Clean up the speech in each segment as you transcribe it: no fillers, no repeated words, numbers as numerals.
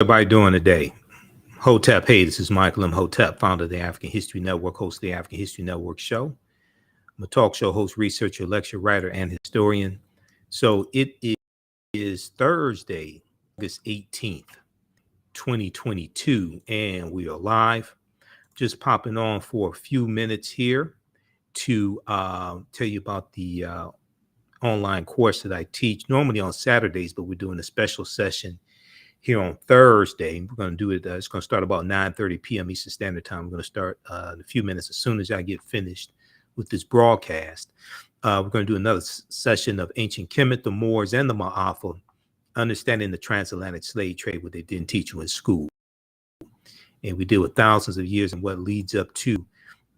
Everybody doing today? Hotep. Hey, this is Michael Imhotep, founder of the African History Network, host of the African History Network show. I'm a talk show host, researcher, lecturer, writer, and historian. So it is Thursday, August 18th, 2022, and we are live. Just popping on for a few minutes here to tell you about the online course that I teach, normally on Saturdays, but we're doing a special session here on Thursday. We're going to do it. It's going to start about 9:30 p.m. Eastern Standard Time. We're going to start in a few minutes as soon as I get finished with this broadcast. We're going to do another session of Ancient Kemet, the Moors, and the Ma'afa, understanding the transatlantic slave trade, what they didn't teach you in school. And we deal with thousands of years and what leads up to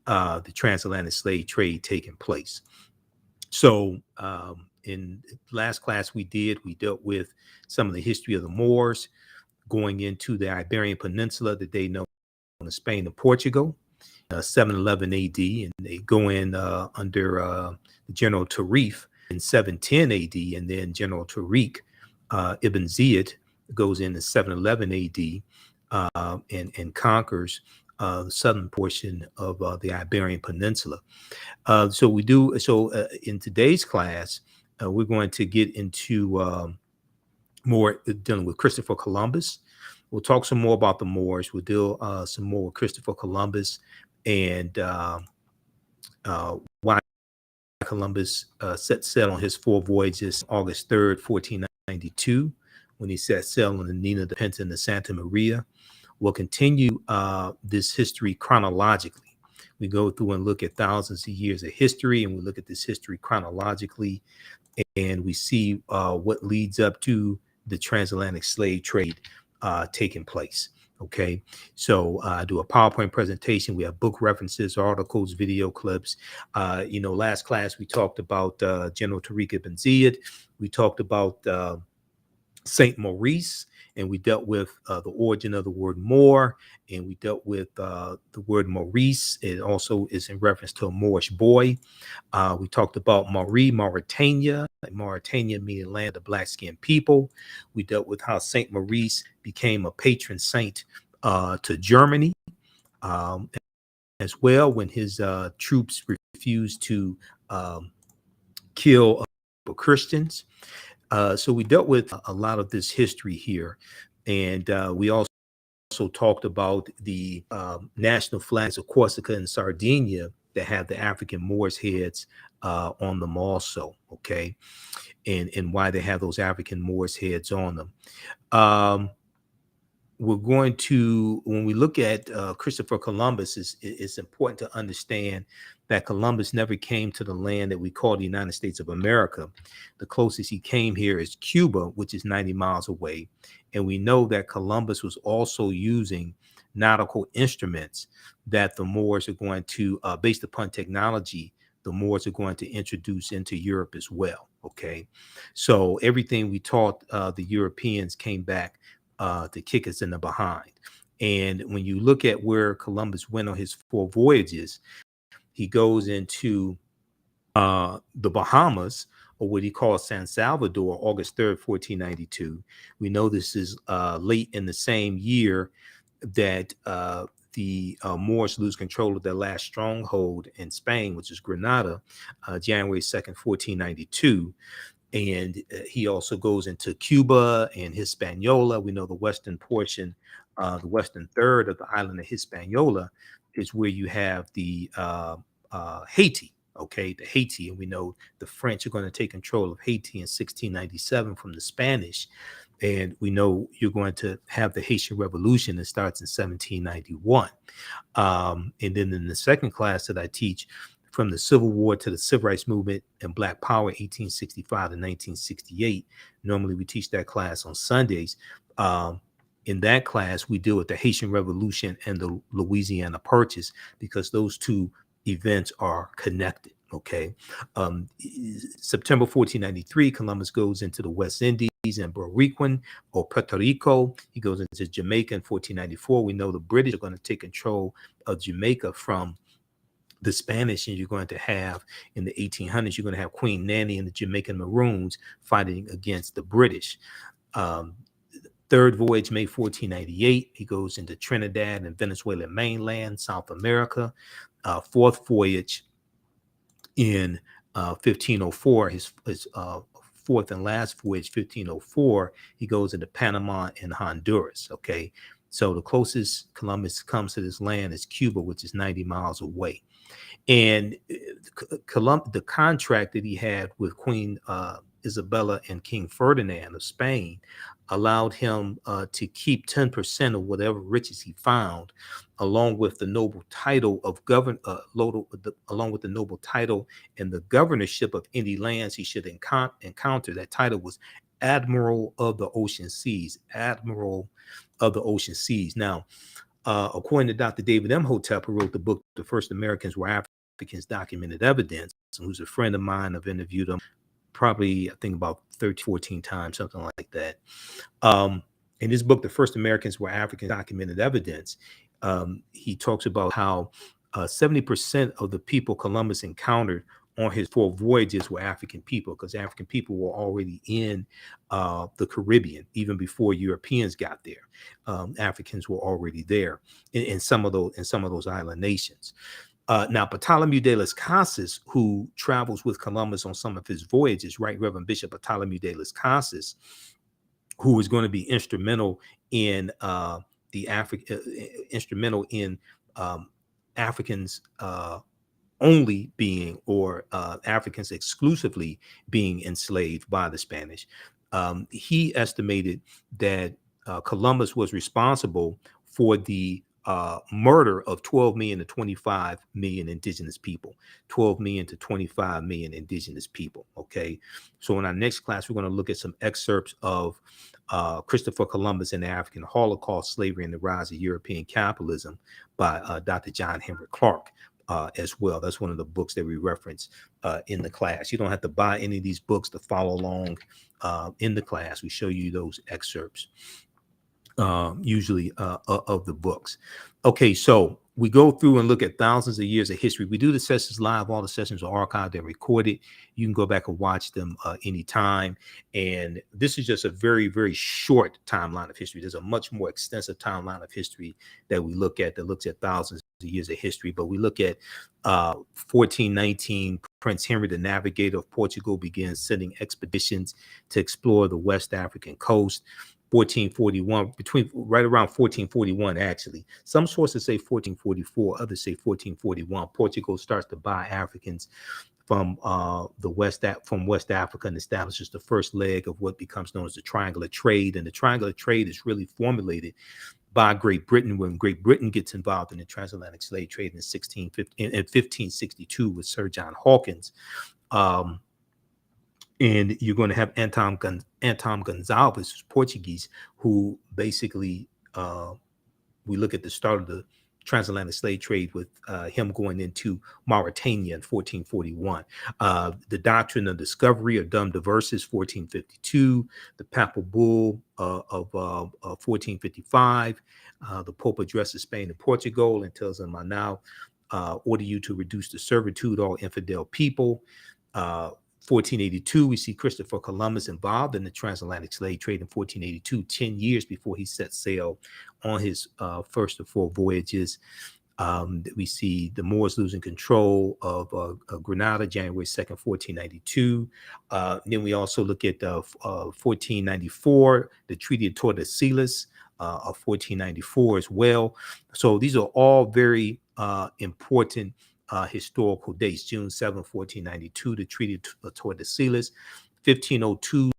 the transatlantic slave trade taking place. So in last class we dealt with some of the history of the Moors, going into the Iberian Peninsula that they know as Spain and Portugal, 711 AD, and they go in under General Tarif in 710 AD, and then General Tariq Ibn Ziyad goes in 711 AD and conquers the southern portion of the Iberian Peninsula. So in today's class, we're going to get into more dealing with Christopher Columbus. We'll talk some more about the Moors. We'll deal some more with Christopher Columbus and why Columbus set sail on his 4 voyages August 3rd, 1492, when he set sail on the Nina, the Pinta, and the Santa Maria. We'll continue this history chronologically. We go through and look at thousands of years of history, and we look at this history chronologically, and we see what leads up to the transatlantic slave trade taking place. Okay, so I do a PowerPoint presentation. We have book references, articles, video clips. Last class we talked about General Tariq Ibn Ziyad. We talked about Saint Maurice, and we dealt with the origin of the word Moor, and we dealt with the word Maurice. It also is in reference to a Moorish boy. We talked about Mauritania meaning land of black-skinned people. We dealt with how Saint Maurice became a patron saint to Germany as well, when his troops refused to kill Christians. So we dealt with a lot of this history here, and we also talked about the national flags of Corsica and Sardinia that have the African Moors heads on them also, okay, and why they have those African Moors heads on them. We're going to, when we look at Christopher Columbus, it's important to understand that Columbus never came to the land that we call the United States of America. The closest he came here is Cuba, which is 90 miles away. And we know that Columbus was also using nautical instruments that the Moors are going to, based upon technology, the Moors are going to introduce into Europe as well, okay? So everything we taught the Europeans came back to kick us in the behind. And when you look at where Columbus went on his 4 voyages, he goes into the Bahamas, or what he calls San Salvador, August 3rd, 1492. We know this is late in the same year that the Moors lose control of their last stronghold in Spain, which is Granada, January 2nd, 1492. And he also goes into Cuba and Hispaniola. We know the western portion, the western third of the island of Hispaniola is where you have the Haiti, okay, the Haiti. And we know the French are going to take control of Haiti in 1697 from the Spanish. And we know you're going to have the Haitian Revolution that starts in 1791. And then in the second class that I teach, from the Civil War to the Civil Rights Movement and Black Power, 1865 to 1968. Normally we teach that class on Sundays. In that class, we deal with the Haitian Revolution and the Louisiana Purchase, because those two events are connected, okay? September 1493, Columbus goes into the West Indies and Boricuan, or Puerto Rico. He goes into Jamaica in 1494. We know the British are going to take control of Jamaica from the Spanish, and you're going to have in the 1800s, you're going to have Queen Nanny and the Jamaican Maroons fighting against the British. Third voyage, May 1498. He goes into Trinidad and Venezuelan mainland, South America. Fourth voyage in 1504, his fourth and last voyage, 1504, he goes into Panama and Honduras. Okay. So the closest Columbus comes to this land is Cuba, which is 90 miles away. And the contract that he had with Queen Isabella and King Ferdinand of Spain allowed him to keep 10% of whatever riches he found, along with the noble title of along with the noble title and the governorship of any lands he should encounter. That title was Admiral of the Ocean Seas. Admiral of the Ocean Seas. Now, according to Dr. David Imhotep, who wrote the book "The First Americans Were Africans: Documented Evidence," and who's a friend of mine, I've interviewed him probably, I think, about 13, 14 times, something like that. In his book, "The First Americans Were Africans: Documented Evidence," he talks about how 70% of the people Columbus encountered on his 4 voyages were African people, because African people were already in the Caribbean even before Europeans got there. Africans were already there in some of those island nations. Now, Bartholomew de las Casas, who travels with Columbus on some of his voyages, Right Reverend Bishop Bartholomew de las Casas, who is going to be instrumental in Africans only being, or Africans exclusively being enslaved by the Spanish. He estimated that Columbus was responsible for the murder of 12 million to 25 million indigenous people. 12 million to 25 million indigenous people. Okay. So in our next class, we're going to look at some excerpts of Christopher Columbus and the African Holocaust, Slavery and the Rise of European Capitalism by Dr. John Henry Clark. As well. That's one of the books that we reference in the class. You don't have to buy any of these books to follow along in the class. We show you those excerpts usually of the books. Okay, so we go through and look at thousands of years of history. We do the sessions live. All the sessions are archived and recorded. You can go back and watch them anytime. And this is just a very, very short timeline of history. There's a much more extensive timeline of history that we look at that looks at thousands of years of history. But we look at 1419, Prince Henry, the navigator of Portugal, begins sending expeditions to explore the West African coast. 1441, right around 1441, actually. Some sources say 1444, others say 1441. Portugal starts to buy Africans from West Africa and establishes the first leg of what becomes known as the triangular trade. And the triangular trade is really formulated by Great Britain when Great Britain gets involved in the transatlantic slave trade in 1562 with Sir John Hawkins. And you're going to have Anton Gonzalez, who's Portuguese, who basically, we look at the start of the transatlantic slave trade with him going into Mauritania in 1441. The doctrine of discovery, or Dum Diversas, 1452. The Papal Bull of 1455. The Pope addresses Spain and Portugal and tells them, "I now order you to reduce to servitude all infidel people." 1482, we see Christopher Columbus involved in the transatlantic slave trade in 1482, 10 years before he set sail on his first of 4 voyages. We see the Moors losing control of Grenada, January 2nd, 1492. Then we also look at 1494, the Treaty of Tordesillas of 1494 as well. So these are all very important historical dates. June 7, 1492, the Treaty of Tordesillas. 1502,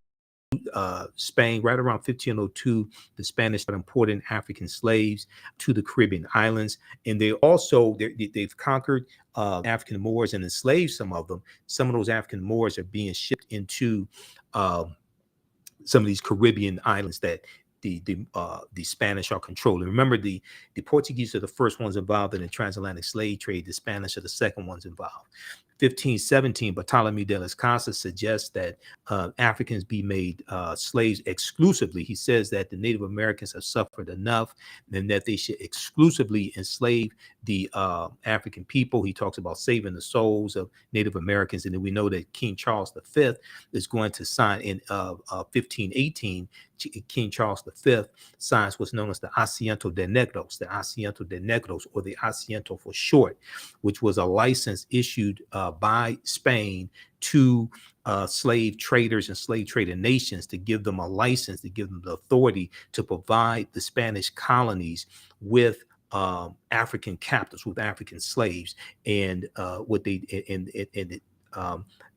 Spain, right around 1502, the Spanish started importing African slaves to the Caribbean islands. And they've conquered African Moors and enslaved some of them. Some of those African Moors are being shipped into some of these Caribbean islands that the Spanish are controlling. Remember, the Portuguese are the first ones involved in the transatlantic slave trade. The Spanish are the second ones involved. 1517, Bartholomew de las Casas suggests that Africans be made slaves exclusively. He says that the Native Americans have suffered enough and that they should exclusively enslave the African people. He talks about saving the souls of Native Americans. And then we know that King Charles V is going to sign in 1518 King Charles V signs what's known as the Asiento de Negros, or the Asiento for short, which was a license issued by Spain to slave traders and slave trader nations, to give them a license, to give them the authority to provide the Spanish colonies with African captives, with African slaves. And what they and it,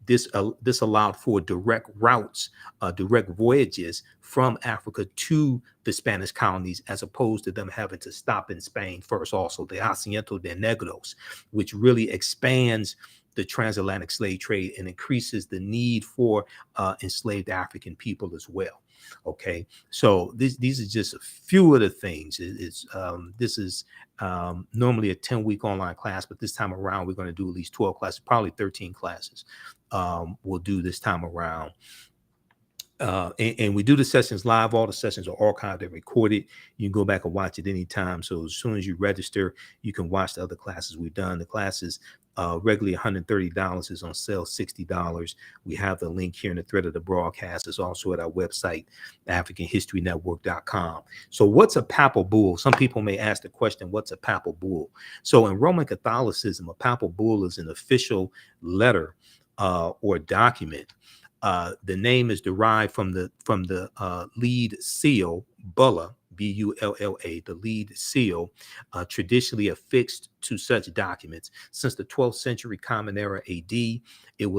this allowed for direct routes, direct voyages from Africa to the Spanish colonies, as opposed to them having to stop in Spain first. Also, the Asiento de Negros, which really expands the transatlantic slave trade and increases the need for enslaved African people as well. Okay, so these are just a few of the things. This is normally a 10-week online class, but this time around we're going to do at least 12 classes, probably 13 classes. We'll do this time around. And we do the sessions live. All the sessions are archived and recorded. You can go back and watch it anytime. So as soon as you register, you can watch the other classes we've done. The classes regularly $130 is on sale, $60. We have the link here in the thread of the broadcast. It's also at our website, AfricanHistoryNetwork.com. So what's a papal bull? Some people may ask the question, what's a papal bull? So in Roman Catholicism, a papal bull is an official letter or document. The name is derived from the lead seal, bulla, B-U-L-L-A, the lead seal, traditionally affixed to such documents. Since the 12th century Common Era AD, it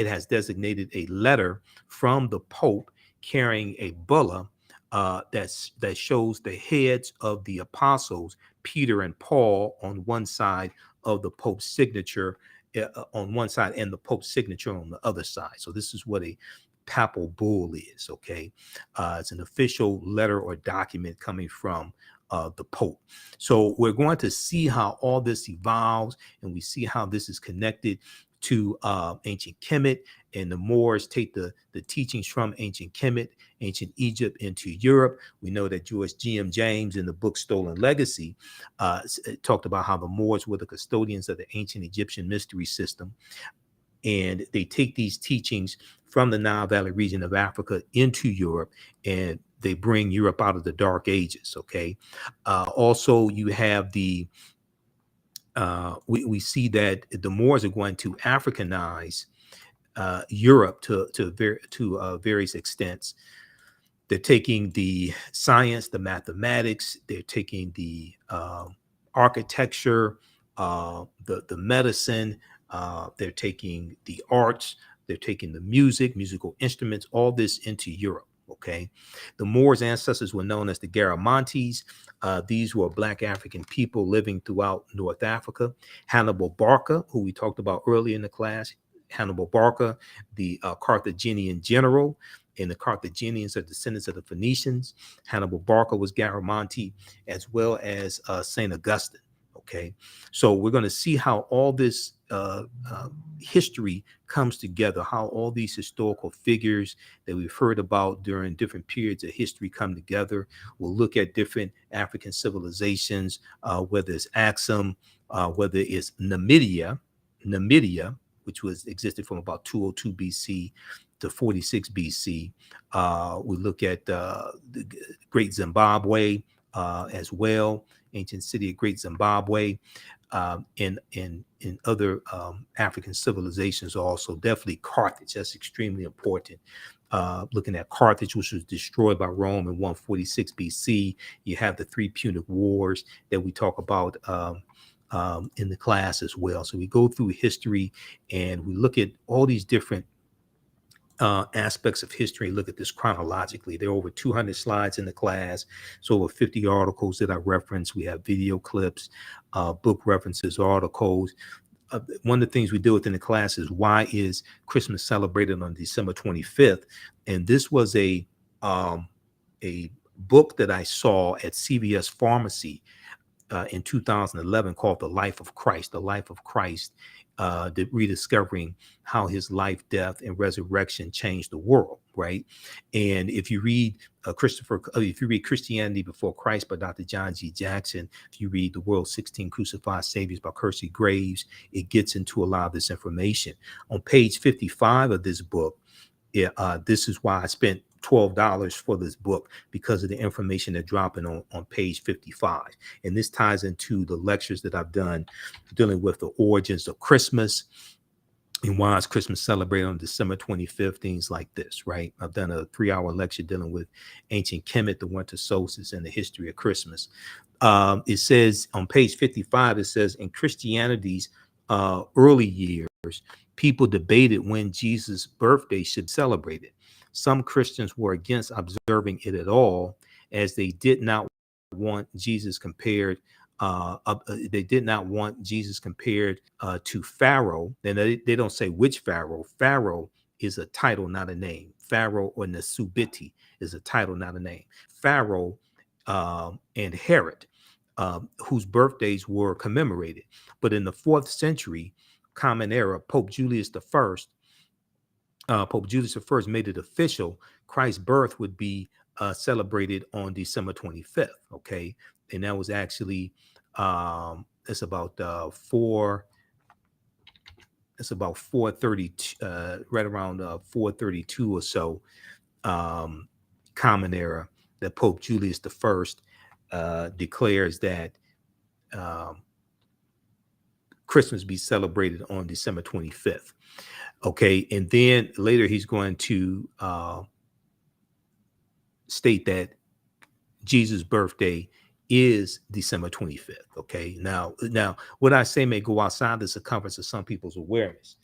has designated a letter from the Pope carrying a bulla that shows the heads of the apostles, Peter and Paul, on one side of the Pope's signature, on one side, and the Pope's signature on the other side. So this is what a papal bull is. Okay, it's an official letter or document coming from the Pope. So we're going to see how all this evolves, and we see how this is connected to ancient Kemet, and the Moors take the teachings from ancient Kemet, ancient Egypt, into Europe. We know that George G.M. James, in the book Stolen Legacy, talked about how the Moors were the custodians of the ancient Egyptian mystery system, and they take these teachings from the Nile Valley region of Africa into Europe, and they bring Europe out of the Dark Ages. Okay, also you have the we see that the Moors are going to Africanize Europe to various extents. They're taking the science, the mathematics, they're taking the architecture, the medicine, they're taking the arts, they're taking the musical instruments, all this into Europe. Okay, the Moors' ancestors were known as the Garamantes. These were Black African people living throughout North Africa. Hannibal Barca, who we talked about earlier in the class, Hannibal Barca, the Carthaginian general, and the Carthaginians are descendants of the Phoenicians. Hannibal Barca was Garamanti, as well as St. Augustine. Okay, so we're going to see how all this history comes together, how all these historical figures that we've heard about during different periods of history come together. We'll look at different African civilizations, whether it's Axum, whether it's Numidia, which existed from about 202 BC to 46 BC. We look at the Great Zimbabwe as well, ancient city of Great Zimbabwe, and other African civilizations also. Definitely Carthage, that's extremely important. Looking at Carthage, which was destroyed by Rome in 146 BC. You have the 3 Punic Wars that we talk about in the class as well. So we go through history and we look at all these different aspects of history. Look at this chronologically. There are over 200 slides in the class. So over 50 articles that I reference. We have video clips, book references, articles. One of the things we do within the class is, why is Christmas celebrated on December 25th? And this was a book that I saw at CVS Pharmacy in 2011 called The Life of Christ, rediscovering how his life, death, and resurrection changed the world, right? And if you read if you read Christianity Before Christ by Dr. John G. Jackson, if you read The World's 16 Crucified Saviors by Kersey Graves, it gets into a lot of this information. On page 55 of this book, this is why I spent $12 for this book because of the information they're dropping on page 55. And this ties into the lectures that I've done dealing with the origins of Christmas and why is Christmas celebrated on December 25th, things like this, right? I've done a 3-hour lecture dealing with Ancient Kemet, the winter solstice, and the history of Christmas. It says on page 55, it says in Christianity's early years, people debated when Jesus' birthday should be celebrated. Some Christians were against observing it at all, as they did not want Jesus compared. They did not want Jesus compared to Pharaoh. And they don't say which Pharaoh. Pharaoh is a title, not a name. Pharaoh or Nasubiti is a title, not a name. Pharaoh and Herod, whose birthdays were commemorated. But in the 4th century Common Era, Pope Julius I made it official Christ's birth would be celebrated on December 25th. Okay, and that was actually it's about 432, right around 432 or so, Common Era, that Pope Julius I declares that Christmas be celebrated on December 25th. Okay, and then later he's going to state that Jesus' birthday is December 25th. Okay, now what I say may go outside the circumference of some people's awareness.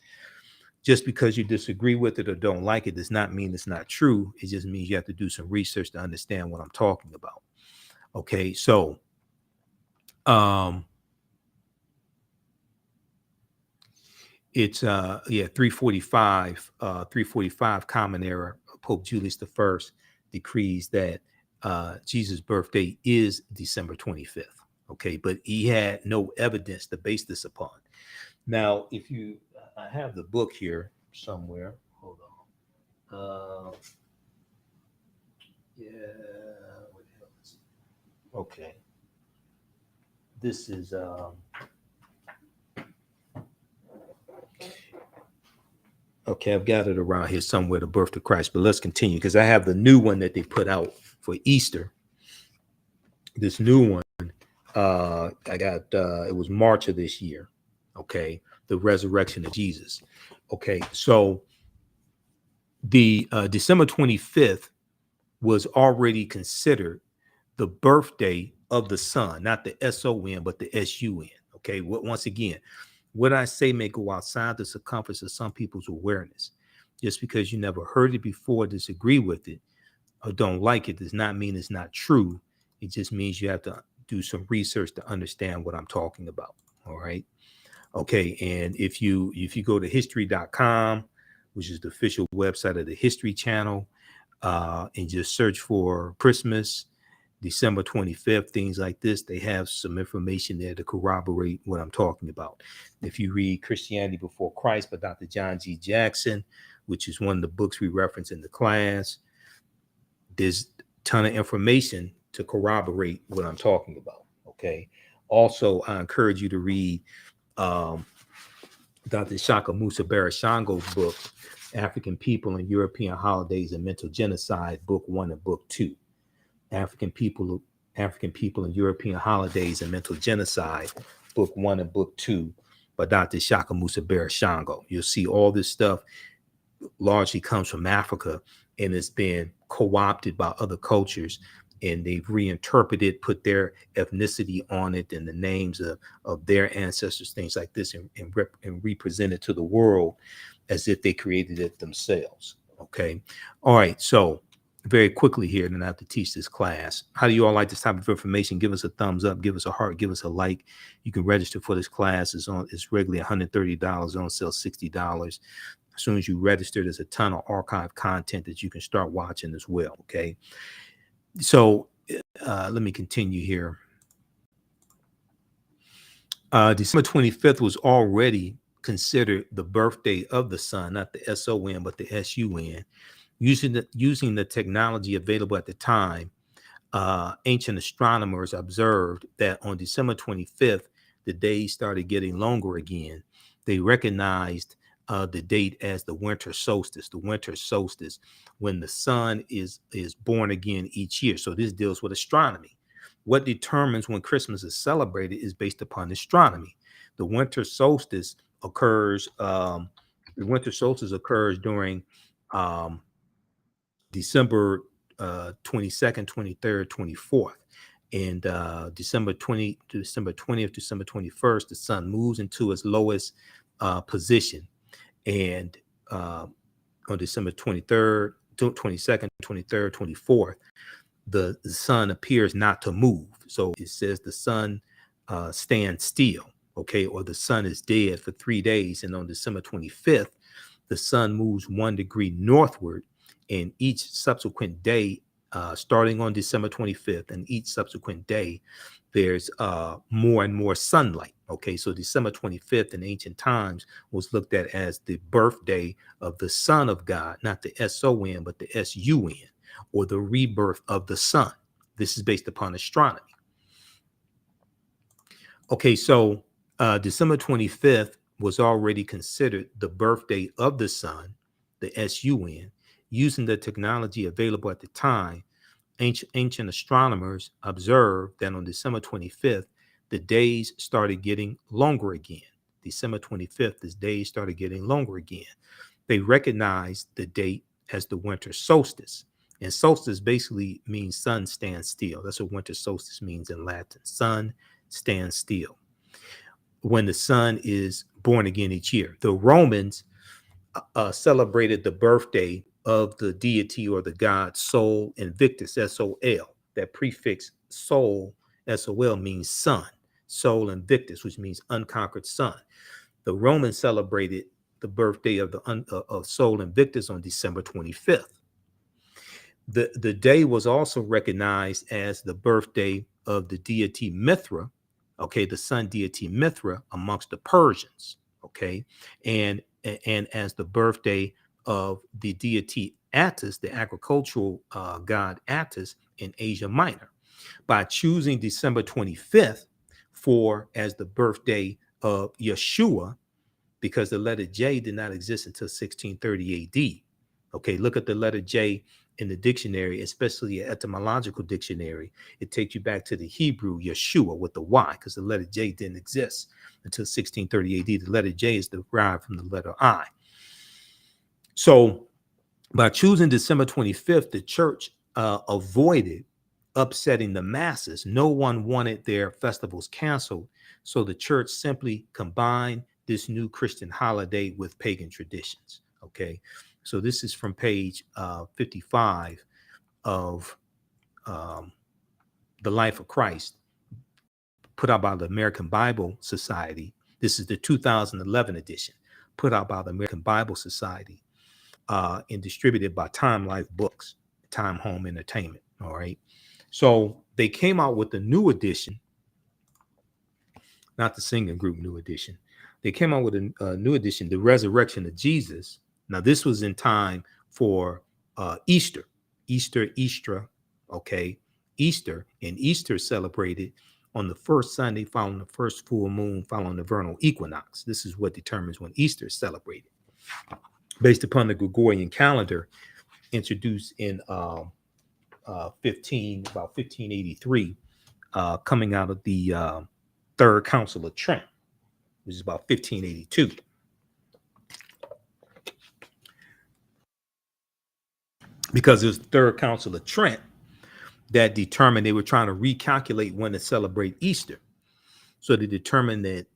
Just because you disagree with it or don't like it does not mean it's not true. It just means you have to do some research to understand what I'm talking about. Okay, so it's 345 Common Era. Pope Julius I decrees that Jesus' birthday is December 25th. Okay, but he had no evidence to base this upon. Now, I have the book here somewhere. Hold on. Yeah. What the hell is it? Okay. This is okay, I've got it around here somewhere, the birth of Christ, but let's continue because I have the new one that they put out for Easter. This new one, I got, it was March of this year. Okay, the resurrection of Jesus. Okay, so the December 25th was already considered the birthday of the Son, not the S-O-N, but the S-U-N. Okay, once again, what I say may go outside the circumference of some people's awareness. Just because you never heard it before, disagree with it, or don't like it does not mean it's not true. It just means you have to do some research to understand what I'm talking about. All right. Okay. And if you go to history.com, which is the official website of the History Channel, and just search for Christmas, December 25th, things like this, they have some information there to corroborate what I'm talking about. If you read Christianity Before Christ by Dr. John G. Jackson, which is one of the books we reference in the class, there's a ton of information to corroborate what I'm talking about. Okay. Also, I encourage you to read Dr. Shaka Musa Barashango's book, African People and European Holidays and Mental Genocide, book 1 and book 2. African People and European Holidays and Mental Genocide, book 1 and book 2 by Dr. Shaka Musa Barashango. You'll see all this stuff largely comes from Africa and it's been co-opted by other cultures, and they've reinterpreted, put their ethnicity on it and the names of their ancestors, things like this, and represent it to the world as if they created it themselves. Okay. All right. So very quickly here, then I have to teach this class. How do you all like this type of information? Give us a thumbs up, give us a heart, give us a like. You can register for this class. It's regularly $130, on sale $60. As soon as you register, there's a ton of archive content that you can start watching as well. Okay. So let me continue here. December 25th was already considered the birthday of the Son, not the S-O-N, but the S-U-N. Using the technology available at the time, ancient astronomers observed that on December 25th, the days started getting longer again. They recognized the date as the winter solstice. The winter solstice, when the sun is born again each year. So this deals with astronomy. What determines when Christmas is celebrated is based upon astronomy. The winter solstice occurs. The winter solstice occurs during December 22nd, 23rd, 24th. And December 20th, December 21st, the sun moves into its lowest position. And on December 23rd, 22nd, 23rd, 24th, the sun appears not to move. So it says the sun stands still, okay, or the sun is dead for 3 days. And on December 25th, the sun moves 1 degree northward, and each subsequent day, starting on December 25th, and each subsequent day, there's more and more sunlight. Okay, so December 25th in ancient times was looked at as the birthday of the Son of God, not the S-O-N, but the S-U-N, or the rebirth of the sun. This is based upon astronomy. Okay, so December 25th was already considered the birthday of the sun, the S-U-N. Using the technology available at the time, ancient astronomers observed that on December 25th, the days started getting longer again. December 25th, the days started getting longer again. They recognized the date as the winter solstice. And solstice basically means sun stands still. That's what winter solstice means in Latin. Sun stands still. When the sun is born again each year. The Romans celebrated the birthday of the deity or the god Sol Invictus, S-O-L. That prefix Sol, S-O-L, means sun. Sol Invictus, which means unconquered sun. The Romans celebrated the birthday of of Sol Invictus on December 25th. The day was also recognized as the birthday of the deity Mithra, okay, the sun deity Mithra amongst the Persians, okay, and as the birthday of the deity Attis, the agricultural god Attis in Asia Minor. By choosing December 25th as the birthday of Yeshua, because the letter J did not exist until 1630 AD. Okay, look at the letter J in the dictionary, especially an etymological dictionary. It takes you back to the Hebrew Yeshua with the Y, because the letter J didn't exist until 1630 AD. The letter J is derived from the letter I. So by choosing December 25th, the church avoided upsetting the masses. No one wanted their festivals canceled. So the church simply combined this new Christian holiday with pagan traditions. Okay. So this is from page 55 of The Life of Christ, put out by the American Bible Society. This is the 2011 edition, put out by the American Bible Society and distributed by Time Life Books, Time Home Entertainment. All right. So they came out with a new edition, not the singing group New Edition. They came out with a new edition, The Resurrection of Jesus. Now, this was in time for Easter, okay, Easter. And Easter celebrated on the first Sunday following the first full moon following the vernal equinox. This is what determines when Easter is celebrated. Based upon the Gregorian calendar introduced in about 1583, coming out of the Third Council of Trent, which is about 1582. Because it was the Third Council of Trent that determined they were trying to recalculate when to celebrate Easter. So they determined that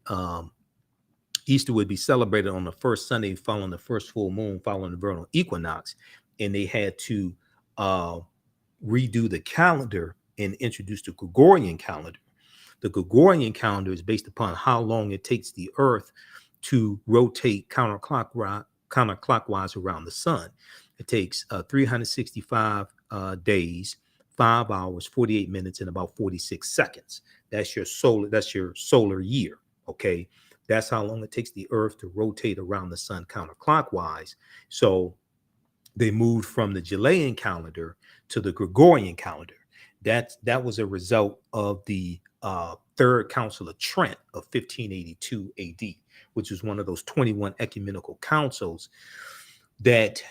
Easter would be celebrated on the first Sunday following the first full moon following the vernal equinox, and they had to redo the calendar and introduce the Gregorian calendar. The Gregorian calendar is based upon how long it takes the Earth to rotate counterclockwise around the sun. It takes 365 days, 5 hours, 48 minutes, and about 46 seconds. That's your solar year. Okay, that's how long it takes the Earth to rotate around the sun counterclockwise. So they moved from the Julian calendar to the Gregorian calendar. That was a result of the Third Council of Trent of 1582 AD, which was one of those 21 ecumenical councils that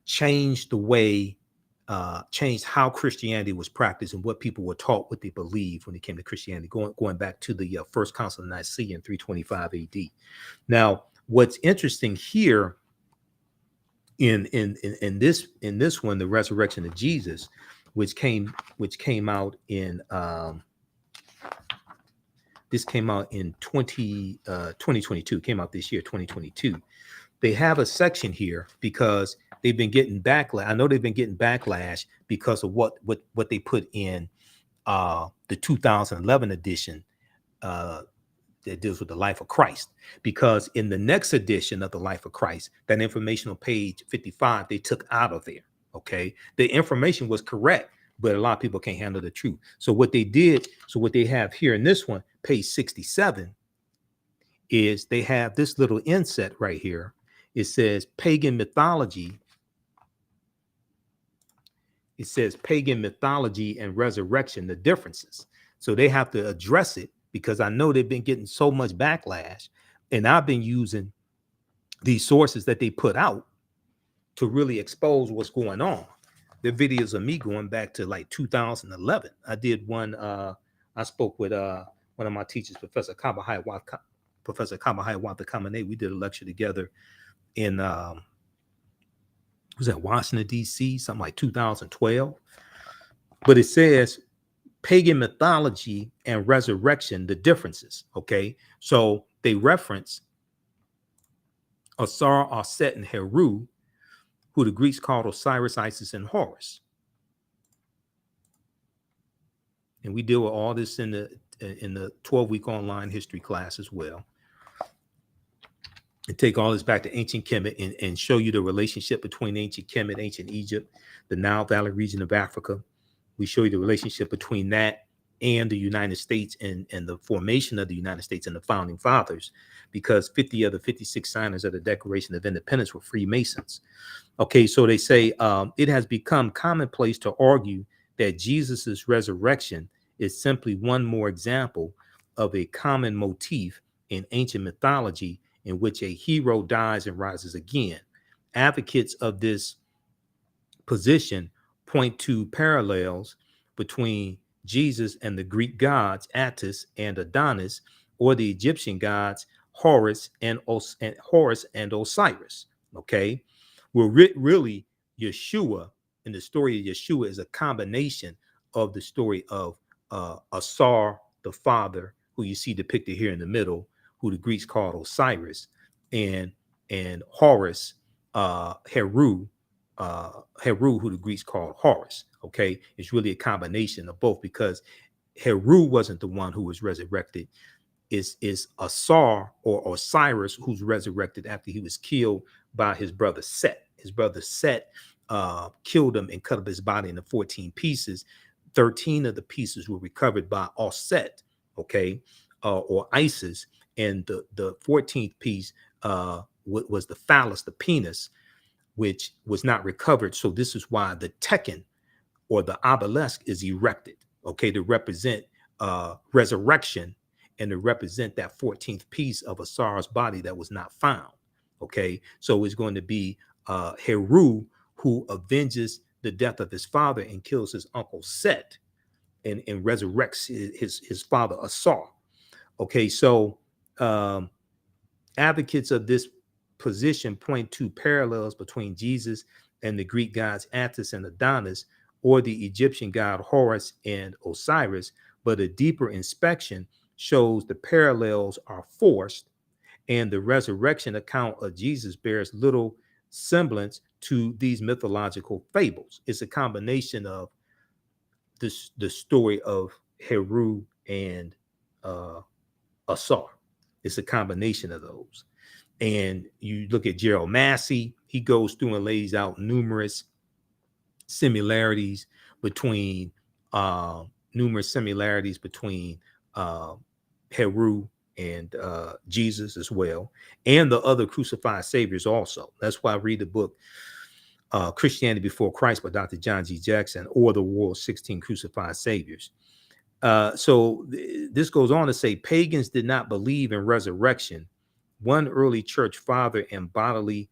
changed the way, changed how Christianity was practiced and what people were taught, what they believed when it came to Christianity, going back to the First Council of Nicaea in 325 AD. Now, what's interesting here in this one, the resurrection of Jesus, which came out in this came out in 2022, came out this year, 2022. They have a section here because they've been getting backlash. I know they've been getting backlash because of what they put in the 2011 edition that deals with the life of Christ. Because in the next edition of the life of Christ, that informational page 55, they took out of there. Okay, the information was correct, but a lot of people can't handle the truth. So what they did, so what they have here in this one, page 67, is they have this little inset right here. It says pagan mythology. It says pagan mythology and resurrection, the differences. So they have to address it because I know they've been getting so much backlash, and I've been using these sources that they put out to really expose what's going on. The videos of me going back to like 2011. I did one. I spoke with one of my teachers, Professor Kabahai Kamane. We did a lecture together in was that Washington D.C. something like 2012. But it says pagan mythology and resurrection, the differences. Okay, so they reference Asar, Aset, and Heru, who the Greeks called Osiris, Isis, and Horus. And we deal with all this in the 12-week online history class as well. And take all this back to Ancient Kemet and show you the relationship between Ancient Kemet, Ancient Egypt, the Nile Valley region of Africa. We show you the relationship between that and the United States and the formation of the United States and the founding fathers, because 50 of the 56 signers of the Declaration of Independence were Freemasons. Okay, so they say it has become commonplace to argue that Jesus's resurrection is simply one more example of a common motif in ancient mythology in which a hero dies and rises again. Advocates of this position point to parallels between Jesus and the Greek gods Attis and Adonis, or the Egyptian gods Horus and Osiris. Okay, well, really, Yeshua, and the story of Yeshua is a combination of the story of Asar, the father, who you see depicted here in the middle, who the Greeks called Osiris, and Horus, Heru, who the Greeks called Horus. Okay, it's really a combination of both, because Heru wasn't the one who was resurrected. Is Asar or Osiris, who's resurrected after he was killed by his brother Set. His brother Set killed him and cut up his body into 14 pieces. 13 of the pieces were recovered by Aset, okay, or Isis, and the 14th piece was the phallus, the penis, which was not recovered. So this is why the Tekken, or the obelisk, is erected, okay, to represent resurrection and to represent that 14th piece of Asar's body that was not found. Okay, so it's going to be Heru, who avenges the death of his father and kills his uncle Set, and resurrects his father Asar. Okay, so advocates of this position point to parallels between Jesus and the Greek gods Attis and Adonis, or the Egyptian god Horus and Osiris, but a deeper inspection shows the parallels are forced, and the resurrection account of Jesus bears little semblance to these mythological fables. It's a combination of the story of Heru and Asar. It's a combination of those. And you look at Gerald Massey, he goes through and lays out numerous similarities between Heru and Jesus as well, and the other crucified saviors also. That's why I read the book Christianity Before Christ by Dr. John G. Jackson, or the World's 16 Crucified Saviors. So this goes on to say pagans did not believe in resurrection one early church father and bodily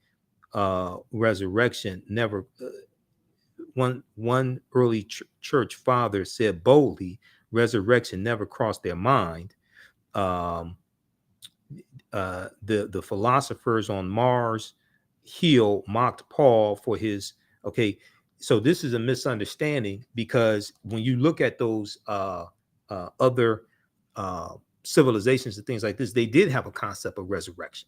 resurrection never one early church father said boldly, resurrection never crossed their mind. Um, the philosophers on Mars Hill mocked Paul for his. Okay, so this is a misunderstanding, because when you look at those other civilizations and things like this, they did have a concept of resurrection.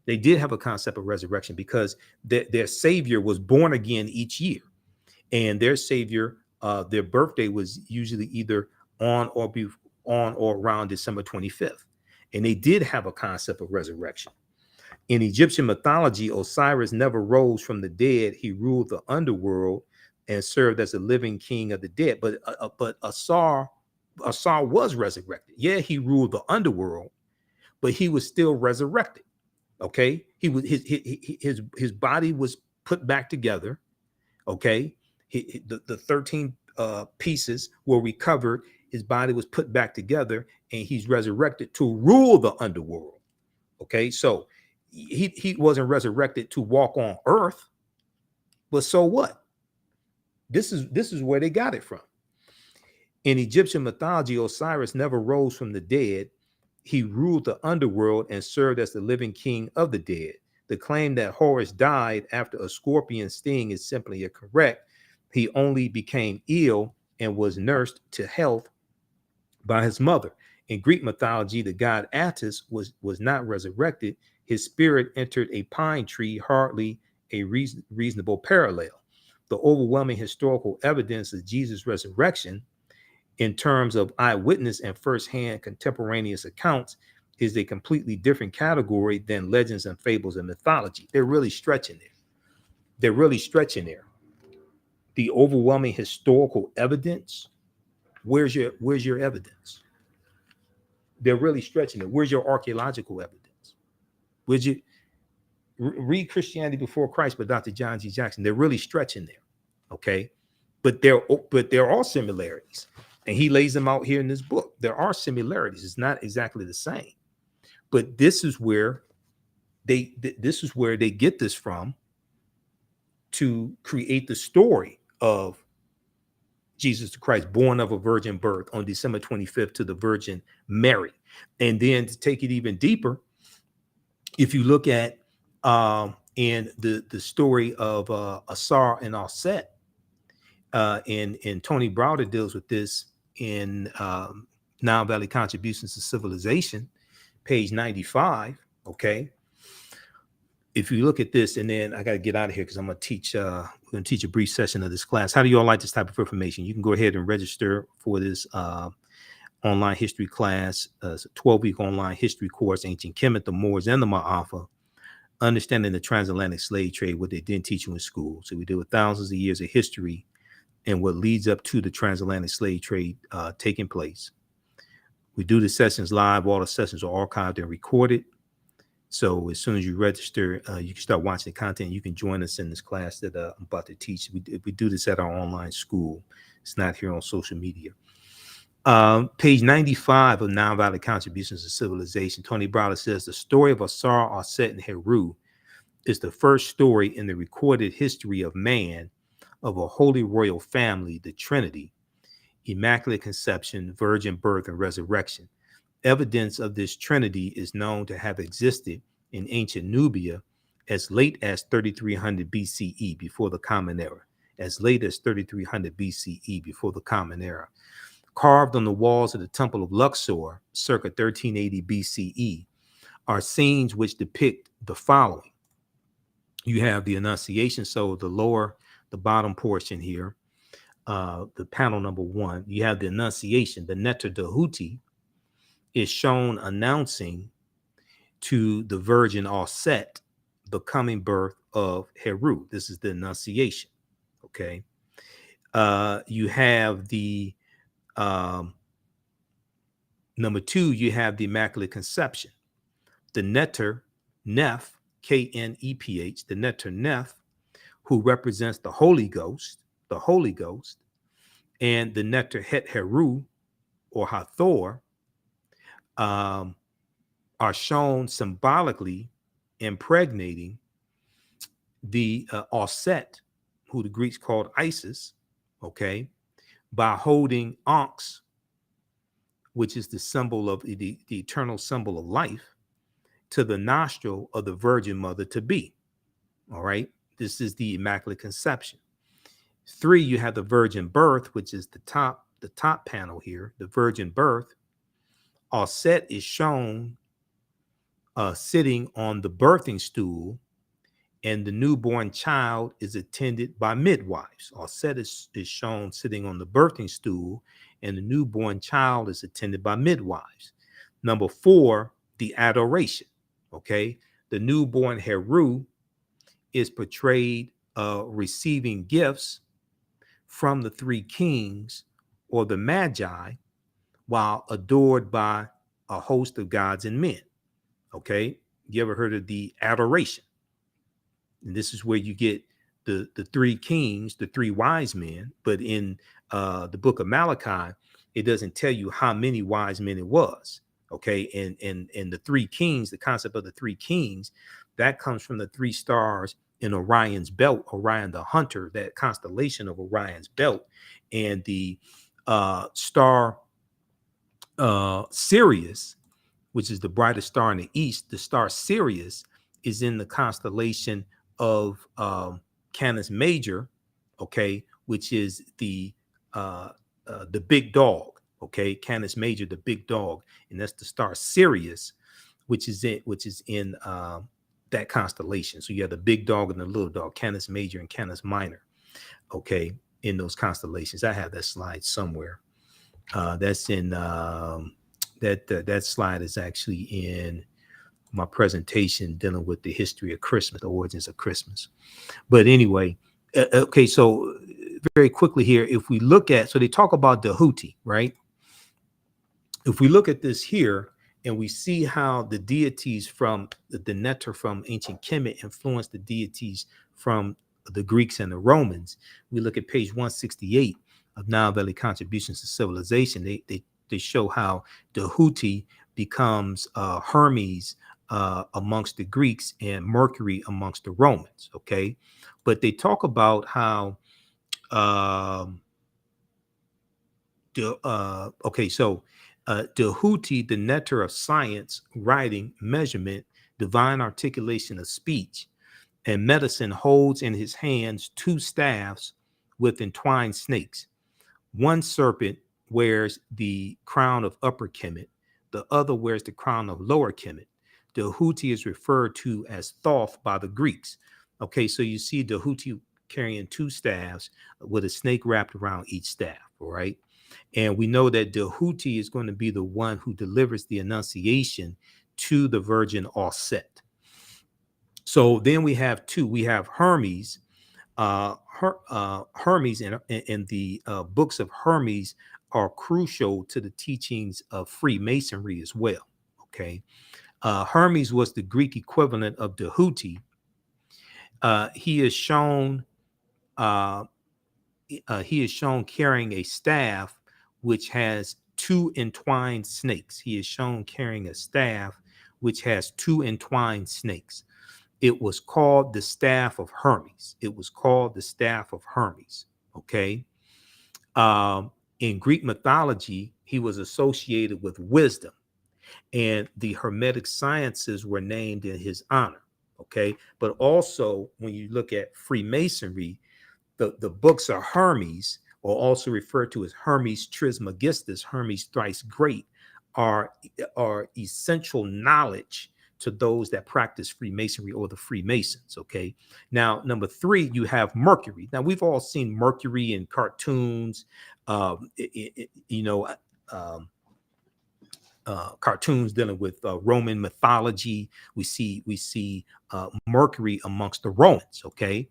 They did have a concept of resurrection because their savior was born again each year, and their savior, their birthday was usually either on or be on or around December 25th, and they did have a concept of resurrection. In Egyptian mythology, Osiris never rose from the dead. He ruled the underworld and served as a living king of the dead. But Asar was resurrected. Yeah, he ruled the underworld, but he was still resurrected. Okay, he was his body was put back together. Okay, the 13 pieces were recovered. His body was put back together, and he's resurrected to rule the underworld. Okay, so he wasn't resurrected to walk on earth, but so what? This is where they got it from. In Egyptian mythology, Osiris never rose from the dead. He ruled the underworld and served as the living king of the dead. The claim that Horus died after a scorpion sting is simply incorrect. He only became ill and was nursed to health by his mother. In Greek mythology, the god Attis was not resurrected. His spirit entered a pine tree, hardly a reasonable parallel. The overwhelming historical evidence of Jesus' resurrection, in terms of eyewitness and firsthand contemporaneous accounts, is a completely different category than legends and fables and mythology. They're really stretching there. They're really stretching there. The overwhelming historical evidence, where's your evidence? They're really stretching it. Where's your archaeological evidence? Would you read Christianity Before Christ by Dr. John G. Jackson? They're really stretching there. Okay, but there are similarities, and he lays them out here in this book. There are similarities. It's not exactly the same, but this is where they get this from, to create the story of Jesus Christ, born of a virgin birth on December 25th to the Virgin Mary. And then to take it even deeper, if you look at in the story of Asar and Aset, and Tony Browder deals with this in Nile Valley Contributions to Civilization, page 95. Okay, if you look at this, and then I got to get out of here because I'm going to teach. We're going to teach a brief session of this class. How do you all like this type of information? You can go ahead and register for this online history class. It's a 12-week online history course, Ancient Kemet, the Moors, and the Ma'afa, understanding the transatlantic slave trade, what they didn't teach you in school. So we deal with thousands of years of history and what leads up to the transatlantic slave trade taking place. We do the sessions live. All the sessions are archived and recorded. So as soon as you register, you can start watching the content. You can join us in this class that I'm about to teach. We do this at our online school. It's not here on social media. Page 95 of Nile Valley Contributions to Civilization, Tony Browder says, the story of Asar, Aset, and Heru is the first story in the recorded history of man of a holy royal family, the Trinity, Immaculate Conception, Virgin Birth, and Resurrection. Evidence of this Trinity is known to have existed in ancient Nubia as late as 3300 BCE, before the Common Era. As late as 3300 BCE, before the Common Era. Carved on the walls of the Temple of Luxor, circa 1380 BCE, are scenes which depict the following. You have the Annunciation, so the bottom portion here, the panel number 1, you have the Annunciation. The Neter Dahuti is shown announcing to the Virgin Aset the coming birth of Heru. This is the Annunciation. Okay. You have the number 2, you have the Immaculate Conception. The Neter Neph, Kneph, the Neter Neph, who represents the Holy Ghost, and the Neter Het Heru, or Hathor, are shown symbolically impregnating the Osset, who the Greeks called Isis, okay, by holding Ankhs, which is the symbol of the eternal symbol of life, to the nostril of the Virgin Mother to be. All right. This is the Immaculate Conception. 3, you have the virgin birth, which is the top panel here, the virgin birth. Osset is shown sitting on the birthing stool, and the newborn child is attended by midwives. Osset is shown sitting on the birthing stool, and the newborn child is attended by midwives. Number 4, the adoration. Okay, the newborn Heru is portrayed receiving gifts from the 3 kings or the magi while adored by a host of gods and men. Okay, you ever heard of the adoration? And this is where you get the 3 kings, the 3 wise men. But in the book of Malachi, it doesn't tell you how many wise men it was. Okay, and the 3 kings, the concept of the 3 kings, that comes from the 3 stars in Orion's belt, Orion the hunter, that constellation of Orion's belt, and the star Sirius, which is the brightest star in the east. The star Sirius is in the constellation of Canis Major, okay, which is the big dog, okay, Canis Major, the big dog, and that's the star Sirius, which is in that constellation. So you have the big dog and the little dog, Canis Major and Canis Minor, okay, in those constellations. I have that slide somewhere. That's in that slide is actually in my presentation dealing with the history of Christmas, the origins of Christmas. But anyway, okay, so very quickly here, if we look at, so they talk about the Houthi, right? If we look at this here and we see how the deities from the nectar from ancient Kemet influenced the deities from the Greeks and the Romans, we look at page 168 of Nile Valley Contributions to Civilization. They show how the Houthi becomes Hermes amongst the Greeks and Mercury amongst the Romans. Okay, but they talk about how the Houthi, the nectar of science, writing, measurement, divine articulation of speech, and medicine, holds in his hands 2 staffs with entwined snakes. One serpent wears the crown of Upper Kemet, the other wears the crown of Lower Kemet. The Houthi is referred to as Thoth by the Greeks. Okay, so you see the Houthi carrying 2 staffs with a snake wrapped around each staff, all right? And we know that the Houthi is going to be the one who delivers the Annunciation to the Virgin Osset. So then we have 2. We have Hermes. Hermes and the books of Hermes are crucial to the teachings of Freemasonry as well. Okay, Hermes was the Greek equivalent of the Houthi. He is shown carrying a staff which has 2 entwined snakes. He is shown carrying a staff which has 2 entwined snakes. It was called the staff of Hermes. It was called the staff of Hermes. Okay. In Greek mythology, he was associated with wisdom, and the Hermetic sciences were named in his honor. Okay. But also, when you look at Freemasonry, the books of Hermes, or also referred to as Hermes Trismegistus, Hermes thrice great, are essential knowledge to those that practice Freemasonry or the Freemasons. Okay. Now, number 3, you have Mercury. Now, we've all seen Mercury in cartoons, cartoons dealing with Roman mythology. We see Mercury amongst the Romans. Okay.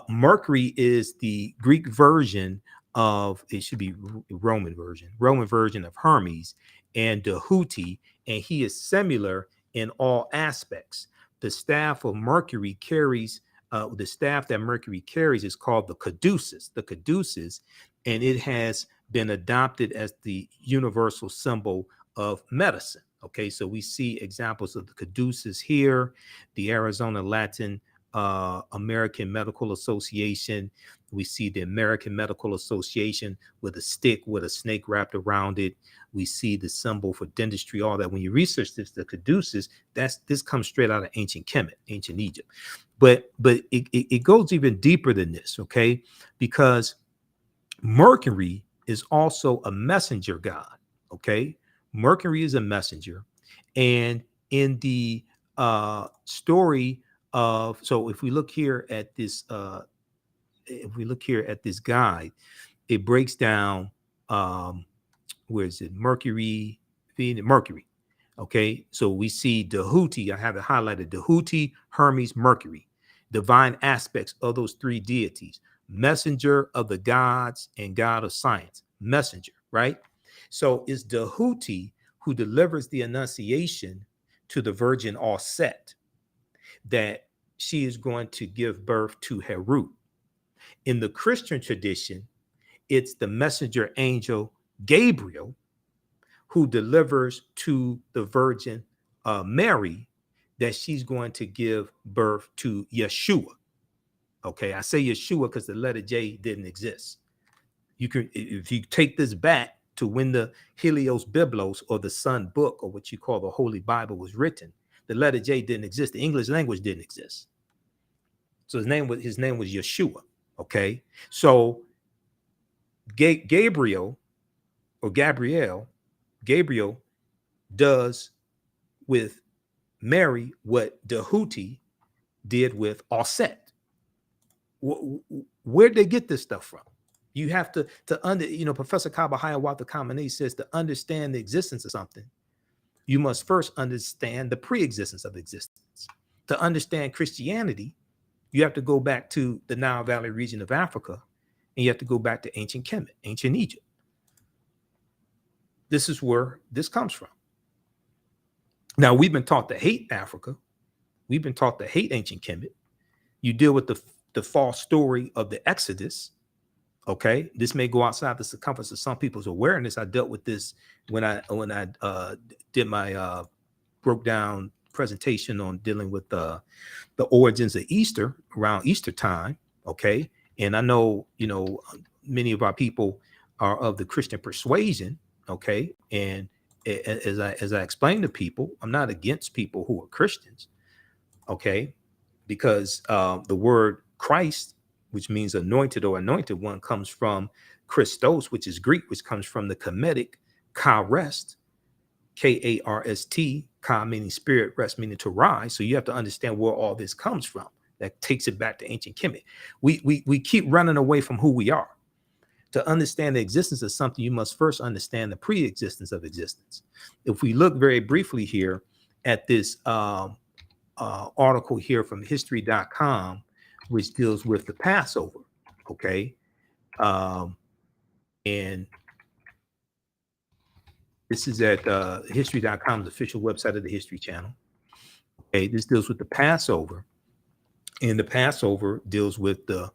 Mercury is the Greek version of, it should be Roman version of Hermes and the Houthi, and he is similar in all aspects. The staff of Mercury carries, the staff that Mercury carries is called the caduceus, and it has been adopted as the universal symbol of medicine. Okay, so we see examples of the caduceus here, the Arizona Latin American Medical Association. We see the American Medical Association with a stick with a snake wrapped around it. We see the symbol for dentistry, all that. When you research this, the caduceus, this comes straight out of ancient Kemet, ancient Egypt. But it goes even deeper than this, okay? Because Mercury is also a messenger god, okay? Mercury is a messenger. And in the story of, so if we look here at this, if we look here at this guide, it breaks down, where is it? Mercury, Venus, Mercury. Okay, so we see Dahuti, I have it highlighted, Dahuti, Hermes, Mercury, divine aspects of those three deities, messenger of the gods and god of science, messenger, right? So it's Dahuti who delivers the annunciation to the virgin all set that she is going to give birth to Heru. In the Christian tradition, it's the messenger angel Gabriel who delivers to the Virgin Mary that she's going to give birth to Yeshua. Okay, I say Yeshua because the letter J didn't exist. You can, if you take this back to when the Helios Biblos, or the Sun Book, or what you call the Holy Bible, was written, the letter J didn't exist. The English language didn't exist. So his name was Yeshua. Okay, so Gabriel does with Mary what Dahuti did with Osset. Where'd they get this stuff from? You have to Professor Kaba Hiawatha Kamene says to understand the existence of something, you must first understand the pre-existence of existence. To understand Christianity, you have to go back to the Nile Valley region of Africa, and you have to go back to ancient Kemet, ancient Egypt. This is where this comes from. Now, we've been taught to hate Africa. We've been taught to hate ancient Kemet. You deal with the false story of the Exodus. Okay, this may go outside the circumference of some people's awareness. I dealt with this when I did my broke down presentation on dealing with the origins of Easter around Easter time. Okay, and I know many of our people are of the Christian persuasion. Okay, and as I explained to people, I'm not against people who are Christians. Okay, because the word Christ, which means anointed or anointed one, comes from Christos, which is Greek, which comes from the Kemetic karest, K-A-R-S-T, ka meaning spirit, rest meaning to rise. So you have to understand where all this comes from. That takes it back to ancient Kemet. We keep running away from who we are. To understand the existence of something, you must first understand the pre-existence of existence. If we look very briefly here at this article here from history.com, which deals with the Passover, okay? And this is at history.com's official website of the History Channel. Okay, this deals with the Passover, and the Passover deals with the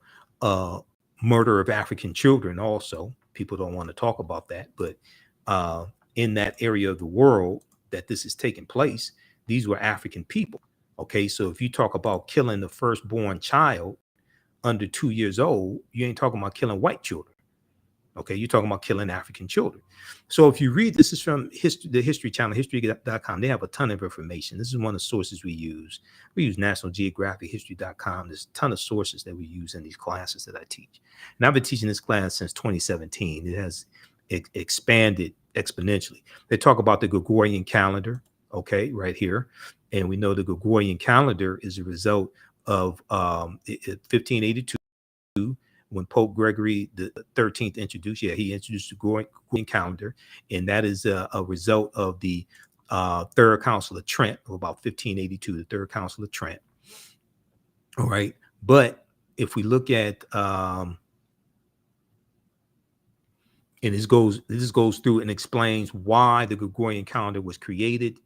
murder of African children also. People don't want to talk about that, but in that area of the world that this is taking place, these were African people. Okay, so if you talk about killing the firstborn child under 2 years old, you ain't talking about killing white children. Okay, you're talking about killing African children. So if you read, this is from the History Channel, history.com. They have a ton of information. This is one of the sources we use. We use National Geographic, history.com. There's a ton of sources that we use in these classes that I teach. And I've been teaching this class since 2017. It has expanded exponentially. They talk about the Gregorian calendar, okay, right here. And we know the Gregorian calendar is a result of 1582, when Pope Gregory the 13th introduced, he introduced the Gregorian calendar, and that is a result of the Third Council of Trent of about 1582, the Third Council of Trent. All right, but if we look at and this goes through and explains why the Gregorian calendar was created,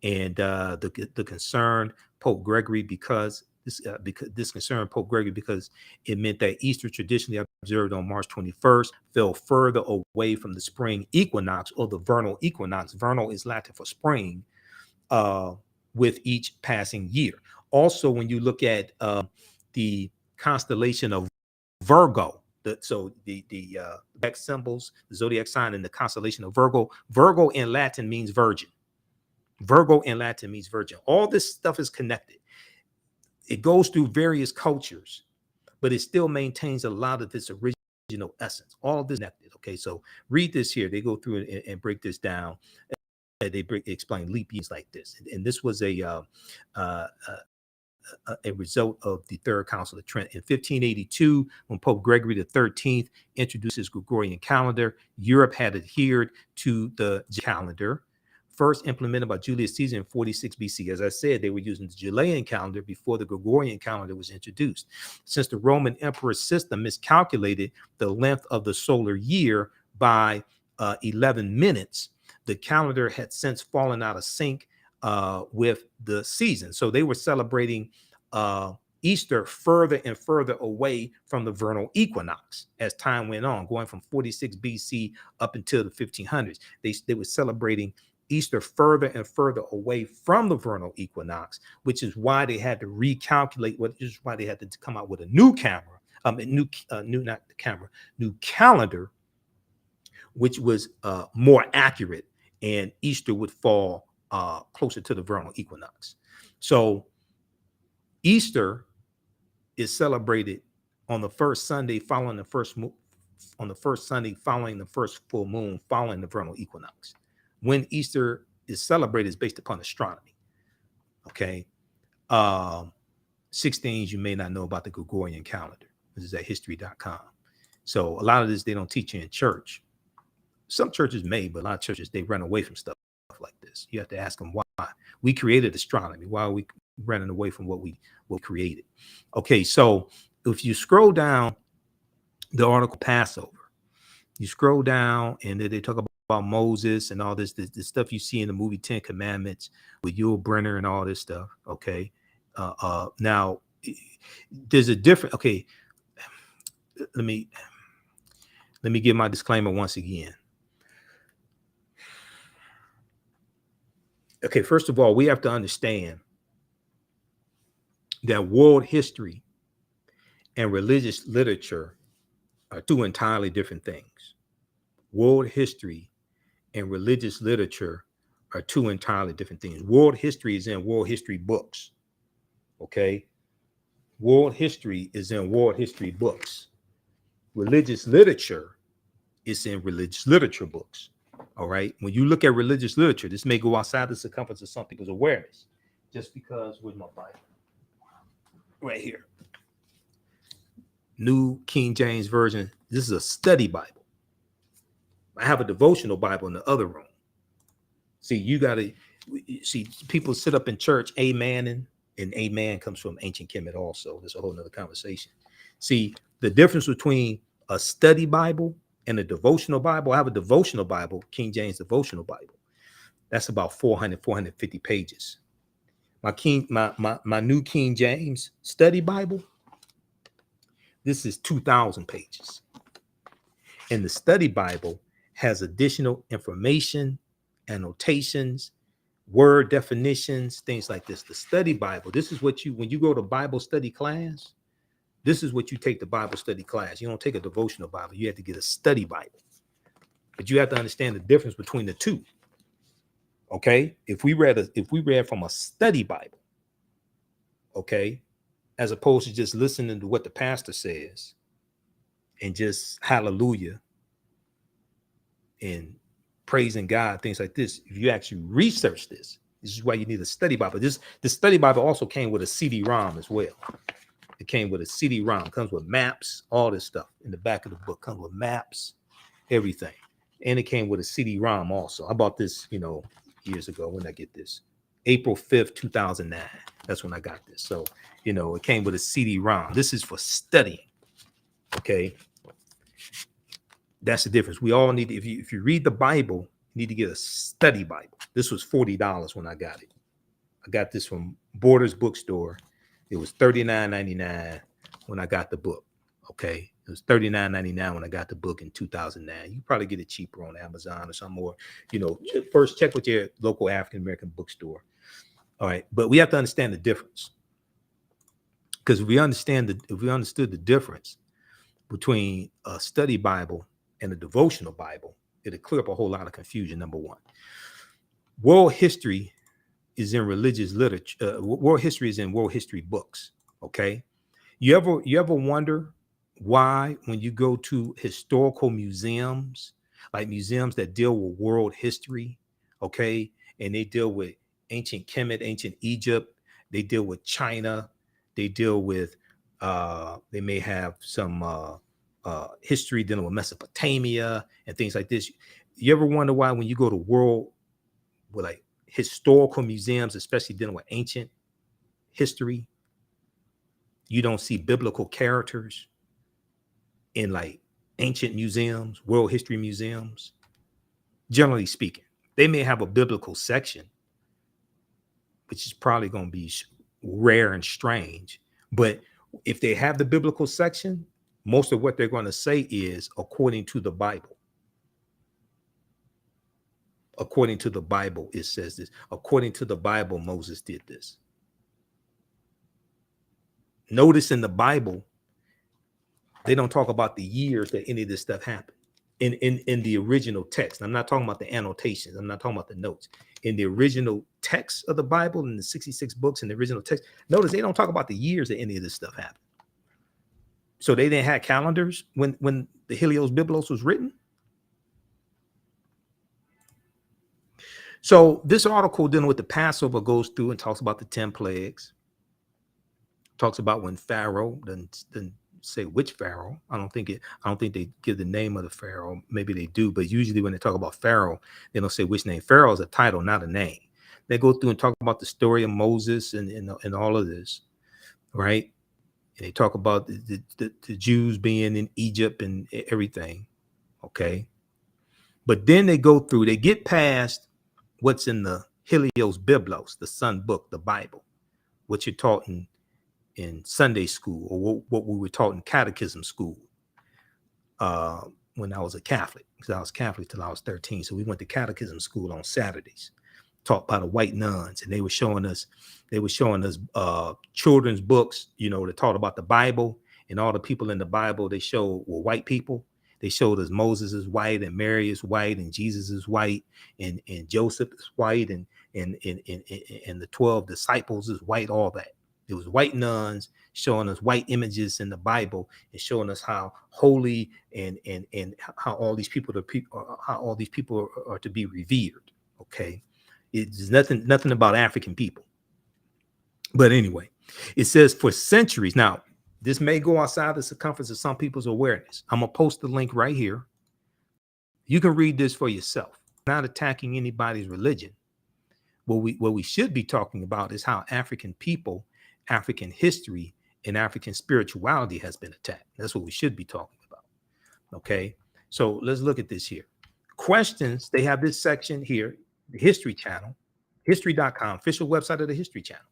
and the concern Pope Gregory, because this concerned Pope Gregory because it meant that Easter, traditionally observed on March 21st, fell further away from the spring equinox or the vernal equinox. Vernal is Latin for spring, uh, with each passing year. Also, when you look at the constellation of Virgo, the zodiac symbols, the zodiac sign, and the constellation of Virgo. Virgo in Latin means virgin. Virgo in Latin means virgin. All this stuff is connected. It goes through various cultures, but it still maintains a lot of its original essence. All this connected. Okay, so read this here. They go through it and break this down. They explain leap years like this, and this was a result of the Third Council of Trent. In 1582, when Pope Gregory XIII introduced his Gregorian calendar, Europe had adhered to the calendar, first implemented by Julius Caesar in 46 BC. As I said, they were using the Julian calendar before the Gregorian calendar was introduced. Since the Roman emperor's system miscalculated the length of the solar year by 11 minutes, the calendar had since fallen out of sync with the season. So they were celebrating Easter further and further away from the vernal equinox as time went on, going from 46 BC up until the 1500s. They were celebrating Easter further and further away from the vernal equinox, which is why they had to recalculate, which is why they had to come out with a new new calendar, which was more accurate, and Easter would fall closer to the vernal equinox. So Easter is celebrated on the first Sunday following the first full moon following the vernal equinox. When Easter is celebrated is based upon astronomy. Okay. 6 things you may not know about the Gregorian calendar. This is at history.com. So a lot of this they don't teach you in church. Some churches may, but a lot of churches, they run away from stuff like this. You have to ask them why. We created astronomy. Why are we running away from what we created? Okay, so if you scroll down the article Passover, you scroll down and they talk about Moses and all this stuff you see in the movie 10 Commandments with Yul Brynner and all this stuff. Okay. Now there's a different, okay. Let me give my disclaimer once again. Okay, first of all, we have to understand that world history and religious literature are two entirely different things. World history and religious literature are two entirely different things. World history is in world history books. Okay? World history is in world history books. Religious literature is in religious literature books. All right. When you look at religious literature, this may go outside the circumference of some people's awareness. Just because, with my Bible right here, New King James Version. This is a study Bible. I have a devotional Bible in the other room. See, you got to see people sit up in church, amen, and amen comes from Ancient Kemet also. There's a whole nother conversation. See, the difference between a study Bible and a devotional Bible. I have a devotional Bible, King James devotional Bible. That's about 450 pages. My New King James study Bible, this is 2,000 pages. And the study Bible has additional information, annotations, word definitions, things like this. The study Bible, this is what when you go to Bible study class, this is what you take the Bible study class. You don't take a devotional Bible. You have to get a study Bible. But you have to understand the difference between the two. Okay? If we read from a study Bible, okay, as opposed to just listening to what the pastor says and just hallelujah and praising God, things like this. If you actually research this is why you need a study Bible. The study Bible also came with a CD-ROM as well. It came with a CD-ROM, comes with maps, all this stuff in the back of the book, comes with maps, everything. And it came with a CD-ROM also. I bought this, years ago. When did I get this? April 5th, 2009. That's when I got this. So, it came with a CD-ROM. This is for studying. Okay. That's the difference. We all need to, if you read the Bible, you need to get a study Bible. This was $40 when I got it. I got this from Borders Bookstore. It was $39.99 when I got the book. Okay. It was $39.99 when I got the book in 2009. You probably get it cheaper on Amazon or something more. First check with your local African-American bookstore. All right, but we have to understand the difference, because if we understood the difference between a study Bible and a devotional Bible, it'll clear up a whole lot of confusion. Number one, world history is in religious literature. World history is in world history books. Okay, you ever wonder why, when you go to historical museums, like museums that deal with world history, okay, and they deal with ancient Kemet, ancient Egypt, they deal with China, they deal with they may have some history dealing with Mesopotamia and things like this. You ever wonder why, when you go to world with like historical museums, especially dealing with ancient history, you don't see biblical characters in like ancient museums, world history museums? Generally speaking, they may have a biblical section, which is probably going to be rare and strange. But if they have the biblical section, most of what they're going to say is according to the Bible. According to the Bible, it says this. According to the Bible, Moses did this. Notice in the Bible, they don't talk about the years that any of this stuff happened. In the original text. I'm not talking about the annotations. I'm not talking about the notes. In the original text of the Bible, in the 66 books in the original text, notice they don't talk about the years that any of this stuff happened. So they didn't have calendars when the Helios Biblos was written. So this article dealing with the Passover goes through and talks about the 10 plagues. Talks about when Pharaoh, then say which Pharaoh. I don't think they give the name of the Pharaoh. Maybe they do, but usually when they talk about Pharaoh, they don't say which name. Pharaoh is a title, not a name. They go through and talk about the story of Moses and all of this, right? And they talk about the Jews being in Egypt and everything, okay? But then they go through, they get past what's in the Helios Biblos, the Sun Book, the Bible, what you're taught in Sunday school, or what we were taught in catechism school when I was a Catholic, because I was Catholic till I was 13. So we went to catechism school on Saturdays, taught by the white nuns, and they were showing us children's books, that taught about the Bible, and all the people in the Bible they showed were white people. They showed us Moses is white, and Mary is white, and Jesus is white, and Joseph is white, and the 12 disciples is white, all that. It was white nuns showing us white images in the Bible and showing us how holy and how all these people are to be revered. Okay, it's nothing about African people. But anyway, it says for centuries. Now, this may go outside the circumference of some people's awareness. I'm gonna post the link right here. You can read this for yourself. Not attacking anybody's religion. What we should be talking about is how African people, African history, and African spirituality has been attacked. That's what we should be talking about. Okay, so let's look at this here. Questions. They have this section here, the History Channel, history.com, official website of the History Channel.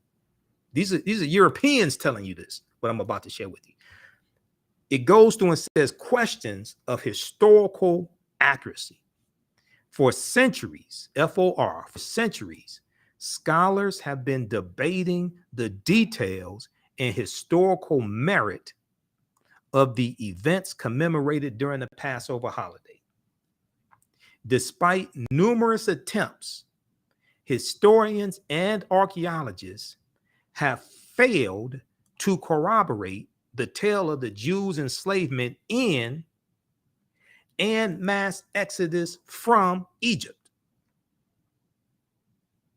These are Europeans telling you this, what I'm about to share with you. It goes through and says questions of historical accuracy. For centuries, FOR, for centuries, scholars have been debating the details and historical merit of the events commemorated during the Passover holiday. Despite numerous attempts, historians and archaeologists have failed to corroborate the tale of the Jews' enslavement in and mass exodus from Egypt.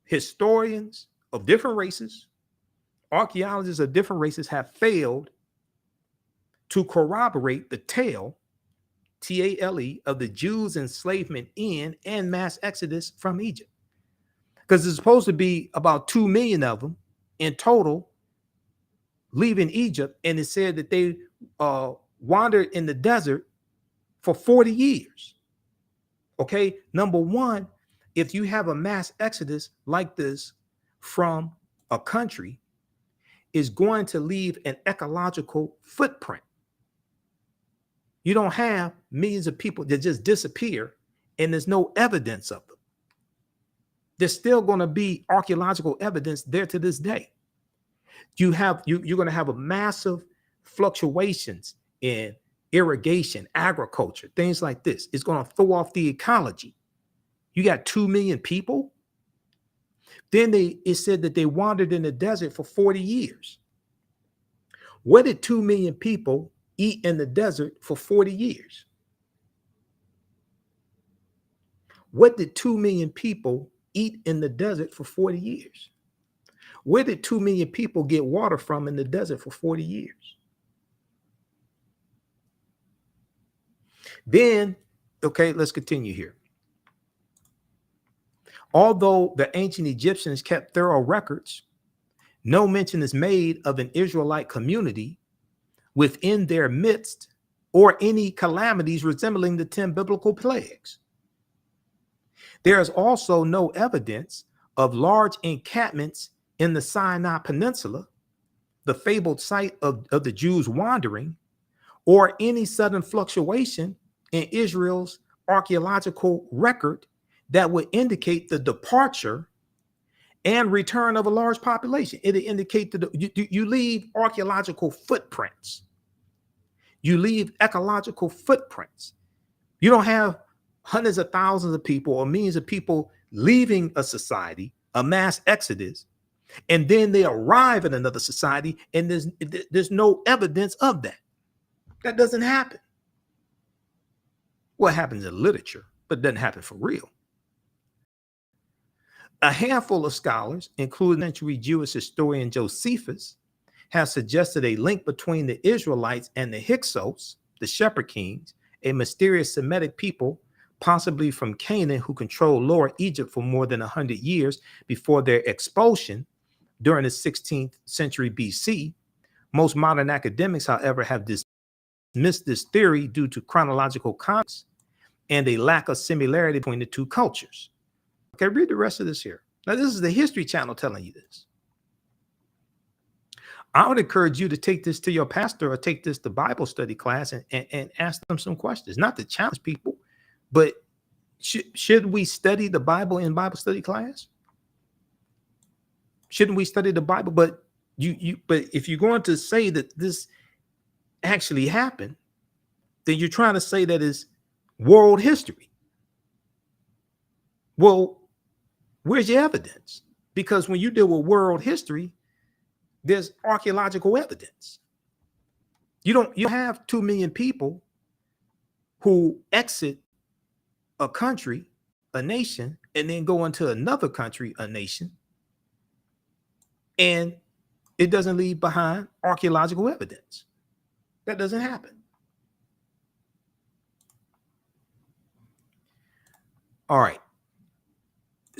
Historians of different races, archaeologists of different races have failed to corroborate the tale, T-A-L-E, of the Jews' enslavement in and mass exodus from Egypt. Because there's supposed to be about 2 million of them in total leaving Egypt, and it said that they wandered in the desert for 40 years. Okay, number one, if you have a mass exodus like this from a country, is going to leave an ecological footprint. You don't have millions of people that just disappear and there's no evidence of them. there's still going to be archaeological evidence there to this day. You're going to have a massive fluctuations in irrigation, agriculture, things like this. It's going to throw off the ecology. You got 2 million people. Then it said that they wandered in the desert for 40 years. What did 2 million people eat in the desert for 40 years? What did 2 million people eat in the desert for 40 years? Where did 2 million people get water from in the desert for 40 years? Then, okay, let's continue here. Although the ancient Egyptians kept thorough records, no mention is made of an Israelite community within their midst or any calamities resembling the 10 biblical plagues. There is also no evidence of large encampments in the Sinai Peninsula, the fabled site of the Jews wandering, or any sudden fluctuation in Israel's archaeological record that would indicate the departure and return of a large population. It indicate that you leave archaeological footprints. You leave ecological footprints. You don't have hundreds of thousands of people or millions of people leaving a society, a mass exodus, and then they arrive in another society, and there's no evidence of that. That doesn't happen. Well, it happens in literature, but it doesn't happen for real. A handful of scholars, including century Jewish historian Josephus, have suggested a link between the Israelites and the Hyksos, the shepherd kings, a mysterious Semitic people, possibly from Canaan, who controlled Lower Egypt for more than 100 years before their expulsion during the 16th century BC. Most modern academics, however, have dismissed this theory due to chronological context and a lack of similarity between the two cultures. Okay, read the rest of this here. Now, this is the History Channel telling you this. I would encourage you to take this to your pastor or take this to Bible study class and ask them some questions, not to challenge people, but should we study the Bible in Bible study class? Shouldn't we study the Bible? But but if you're going to say that this actually happened, then you're trying to say that it's world history. Well, where's your evidence? Because when you deal with world history, there's archaeological evidence. You don't have 2 million people who exit a country, a nation, and then go into another country, a nation, and it doesn't leave behind archaeological evidence. That doesn't happen. All right.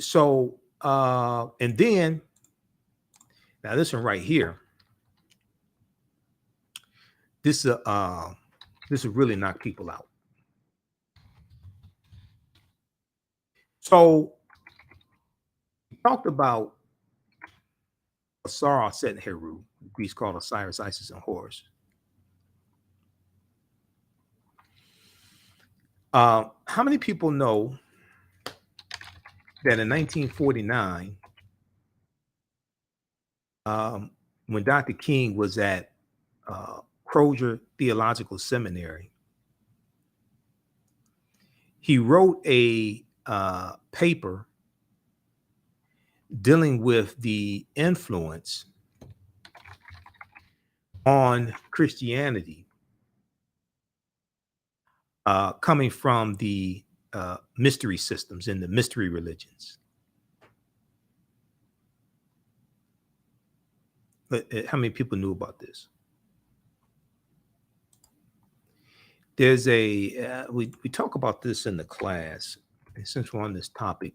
So, and then, now this one right here, this will really knock people out. So, we talked about Asar, Set, and Heru, Greece called Osiris, Isis, and Horus. How many people know that in 1949, when Dr. King was at Crozier Theological Seminary, he wrote a paper dealing with the influence on Christianity coming from the mystery systems and the mystery religions. But how many people knew about this? There's a we talk about this in the class, and since we're on this topic,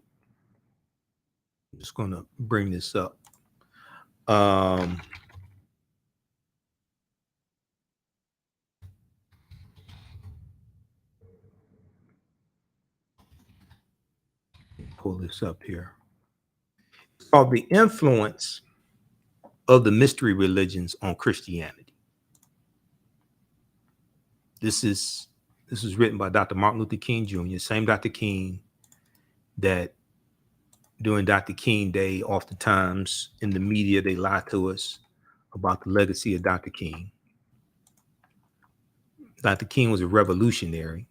I'm just going to bring this up. Pull this up here. It's called The Influence of the Mystery Religions on Christianity. This is written by Dr. Martin Luther King Jr., same Dr. King that During Dr. King Day, oftentimes in the media, they lie to us about the legacy of Dr. King. Dr. King was a revolutionary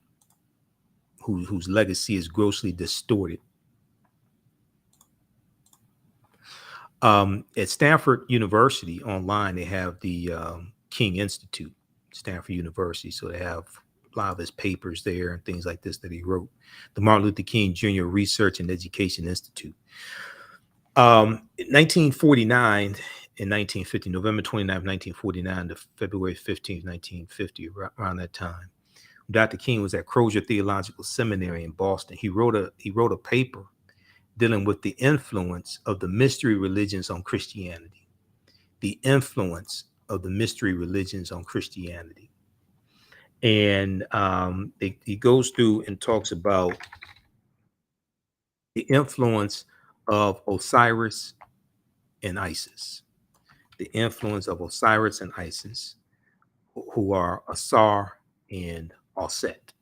whose legacy is grossly distorted. At Stanford University online, they have the King Institute, Stanford University. So they have a lot of his papers there and things like this that he wrote. The Martin Luther King Jr. Research and Education Institute. 1949 and 1950, November 29th, 1949 to February 15th, 1950, around that time. Dr. King was at Crozier Theological Seminary in Boston. He wrote a paper dealing with the influence of the mystery religions on Christianity. The influence of the mystery religions on Christianity. And he goes through and talks about the influence of Osiris and Isis. The influence of Osiris and Isis, who are Asar and Auset.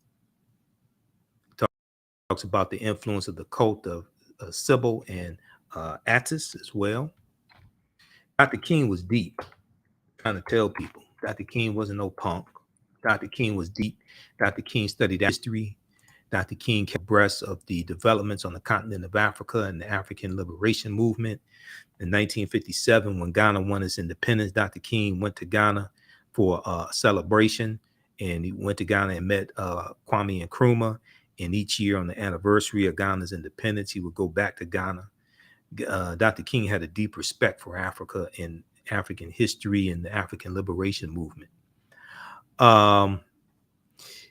Talks about the influence of the cult of Sybil and Attis as well. Dr. King was deep, trying to tell people. Dr. King wasn't no punk. Dr. King was deep. Dr. King studied history. Dr. King kept abreast of the developments on the continent of Africa and the African liberation movement. In 1957, when Ghana won its independence, Dr. King went to Ghana for a celebration, and he went to Ghana and met Kwame Nkrumah. And each year on the anniversary of Ghana's independence, he would go back to Ghana. Dr. King had a deep respect for Africa and African history and the African liberation movement.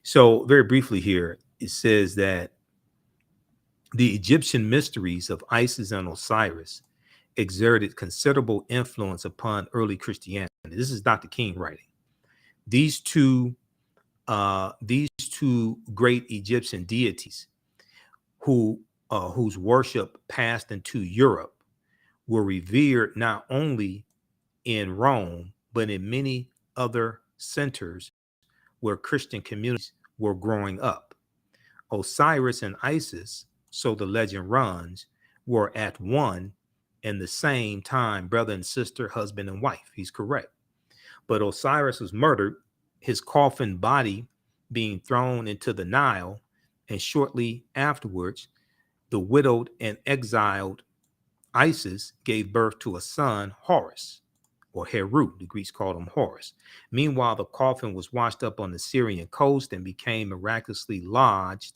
So very briefly here, it says that the Egyptian mysteries of Isis and Osiris exerted considerable influence upon early Christianity. This is Dr. King writing. These two great Egyptian deities whose worship passed into Europe were revered not only in Rome, but in many other centers where Christian communities were growing up. Osiris and Isis, so the legend runs, were at one and the same time brother and sister, husband and wife. He's correct. But Osiris was murdered, his coffin body being thrown into the Nile, and shortly afterwards, the widowed and exiled Isis gave birth to a son, Horus, or Heru. The Greeks called him Horus. Meanwhile, the coffin was washed up on the Syrian coast and became miraculously lodged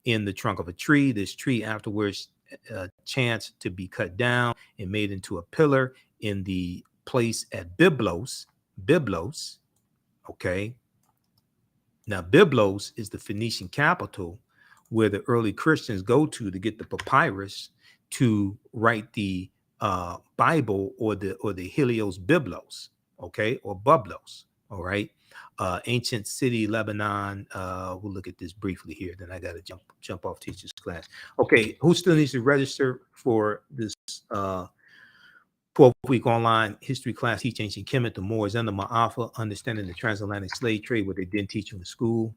in the trunk of a tree. This tree afterwards chanced to be cut down and made into a pillar in the place at Byblos. Okay. Now, Byblos is the Phoenician capital where the early Christians go to get the papyrus to write the Bible or the Helios Byblos, okay, or Bublos. All right. Ancient city, Lebanon. We'll look at this briefly here. Then I got to jump off teacher's class. Okay, who still needs to register for this 12-week online history class? Teach Ancient Kemet, the Moors, and the Ma'afa, understanding the transatlantic slave trade, what they didn't teach you in school.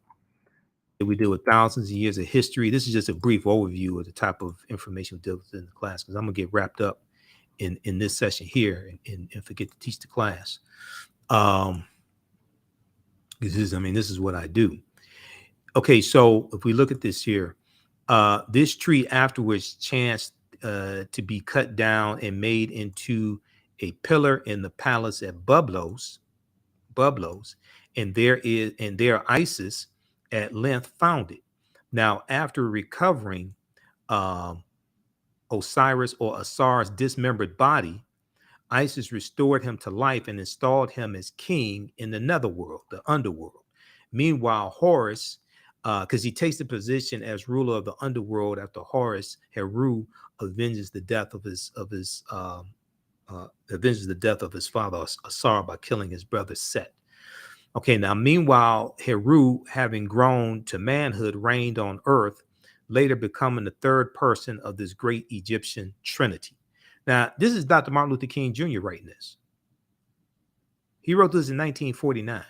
We deal with thousands of years of history. This is just a brief overview of the type of information we deal with in the class, because I'm gonna get wrapped up in this session here and forget to teach the class. This is what I do. Okay, so if we look at this here, this tree afterwards chanced to be cut down and made into a pillar in the palace at Bublos, and there Isis at length found it. Now, after recovering Osiris or Asar's dismembered body, Isis restored him to life and installed him as king in the netherworld, the underworld. Meanwhile, Horus, because he takes the position as ruler of the underworld after Horus, Heru, avenges the death of his father Asar by killing his brother Set. Okay, now meanwhile, Heru, having grown to manhood, reigned on earth, later becoming the third person of this great Egyptian trinity. Now, this is Dr. Martin Luther King Jr. writing this. He wrote this in 1949.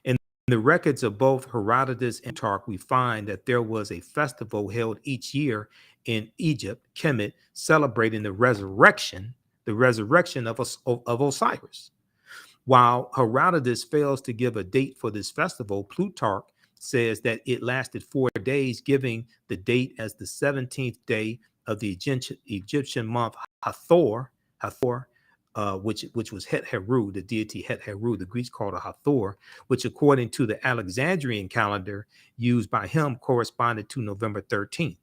And the records of both Herodotus and Plutarch, we find that there was a festival held each year in Egypt, Kemet, celebrating the resurrection of Osiris. While Herodotus fails to give a date for this festival, Plutarch says that it lasted 4 days, giving the date as the 17th day of the Egyptian month Hathor, which was Het Heru, the deity Het Heru. The Greeks called it Hathor, which according to the Alexandrian calendar used by him corresponded to November 13th.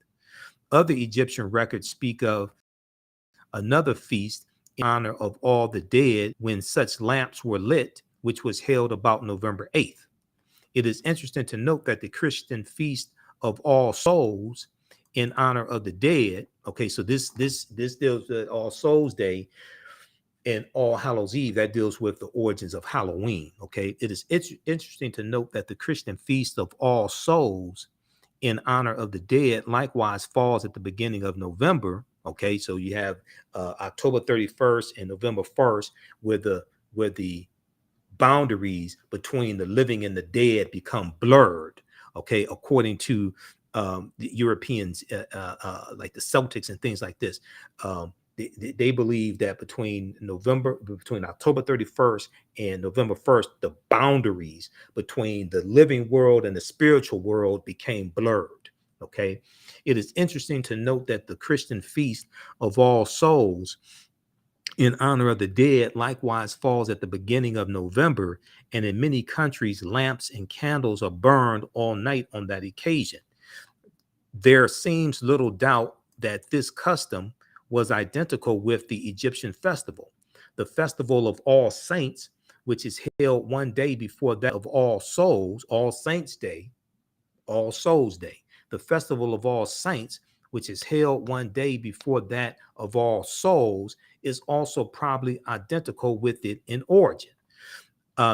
Other Egyptian records speak of another feast in honor of all the dead when such lamps were lit, which was held about November 8th. It is interesting to note that the Christian feast of All Souls in honor of the dead. Okay, so this deals with All Souls Day and All Hallows Eve. That deals with the origins of Halloween. Okay, it is interesting to note that the Christian feast of All Souls in honor of the dead likewise falls at the beginning of November. Okay, so you have October 31st and November 1st, where the boundaries between the living and the dead become blurred. Okay, according to the Europeans, like the Celtics and things like this. They believe that between October 31st and November 1st, the boundaries between the living world and the spiritual world became blurred. Okay, it is interesting to note that the Christian feast of All Souls in honor of the dead likewise falls at the beginning of November, and in many countries, lamps and candles are burned all night on that occasion. There seems little doubt that this custom was identical with the Egyptian festival. The festival of All Saints, which is held one day before that of All Souls, All Saints Day, All Souls Day. The festival of All Saints, which is held one day before that of All Souls, is also probably identical with it in origin.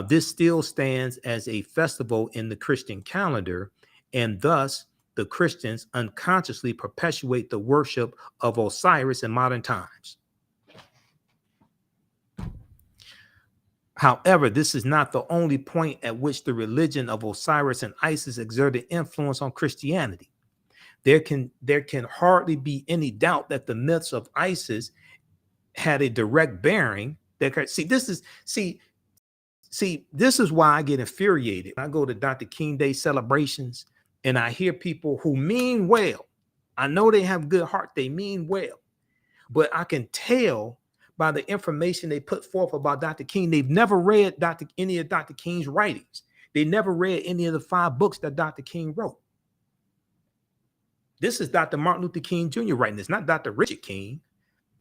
This still stands as a festival in the Christian calendar, and thus the Christians unconsciously perpetuate the worship of Osiris in modern times. However, this is not the only point at which the religion of Osiris and Isis exerted influence on Christianity. There can hardly be any doubt that the myths of Isis had a direct bearing. This is why I get infuriated. I go to Dr. King Day celebrations and I hear people who mean well. I know they have good heart, they mean well, but I can tell by the information they put forth about Dr. King, they've never read any of Dr. King's writings. They never read any of the 5 books that Dr. King wrote. This is Dr. Martin Luther King Jr. writing this, not Dr. Richard King,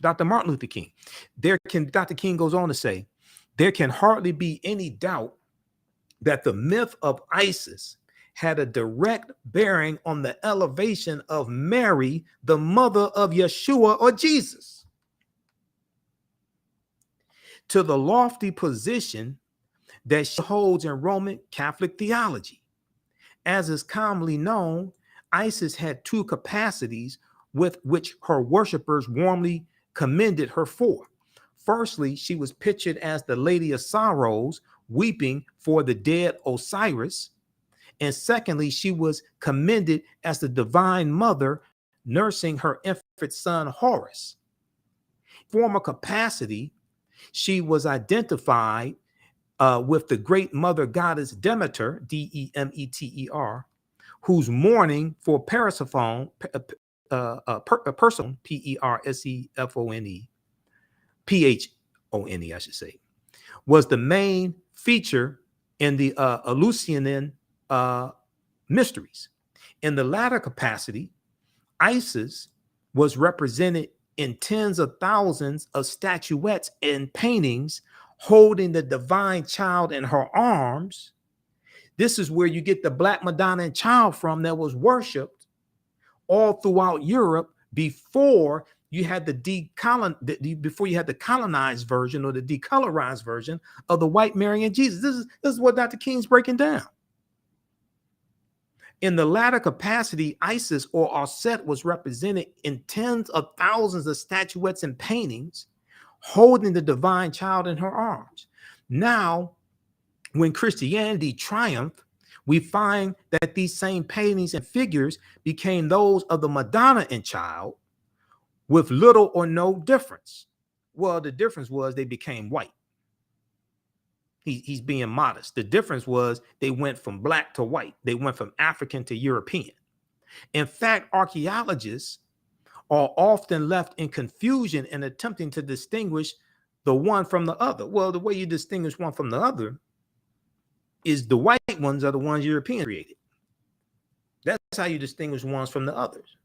Dr. Martin Luther King. Dr. King goes on to say, there can hardly be any doubt that the myth of Isis had a direct bearing on the elevation of Mary, the mother of Yeshua or Jesus, to the lofty position that she holds in Roman Catholic theology. As is commonly known, Isis had 2 capacities with which her worshipers warmly commended her for. Firstly, she was pictured as the Lady of Sorrows, weeping for the dead Osiris. And secondly, she was commended as the divine mother, nursing her infant son Horus. Former capacity, she was identified with the great mother goddess Demeter, Demeter, whose mourning for Persephone, Persephone, Phone, I should say, was the main feature in the Eleusinian mysteries. In the latter capacity, Isis was represented in tens of thousands of statuettes and paintings holding the divine child in her arms. This is where you get the Black Madonna Child from, that was worshipped all throughout Europe before you had the colonized version or the decolorized version of the white Mary and Jesus. This is what Dr. King's breaking down. In the latter capacity, Isis or Aset was represented in tens of thousands of statuettes and paintings holding the divine child in her arms. Now, when Christianity triumphed we find that these same paintings and figures became those of the Madonna and Child with little or no difference. Well, the difference was they became white. He's being modest. The difference was they went from black to white. They went from African to European. In fact, archaeologists are often left in confusion in attempting to distinguish the one from the other. Well, the way you distinguish one from the other is the white ones are the ones Europeans created. That's how you distinguish ones from the others.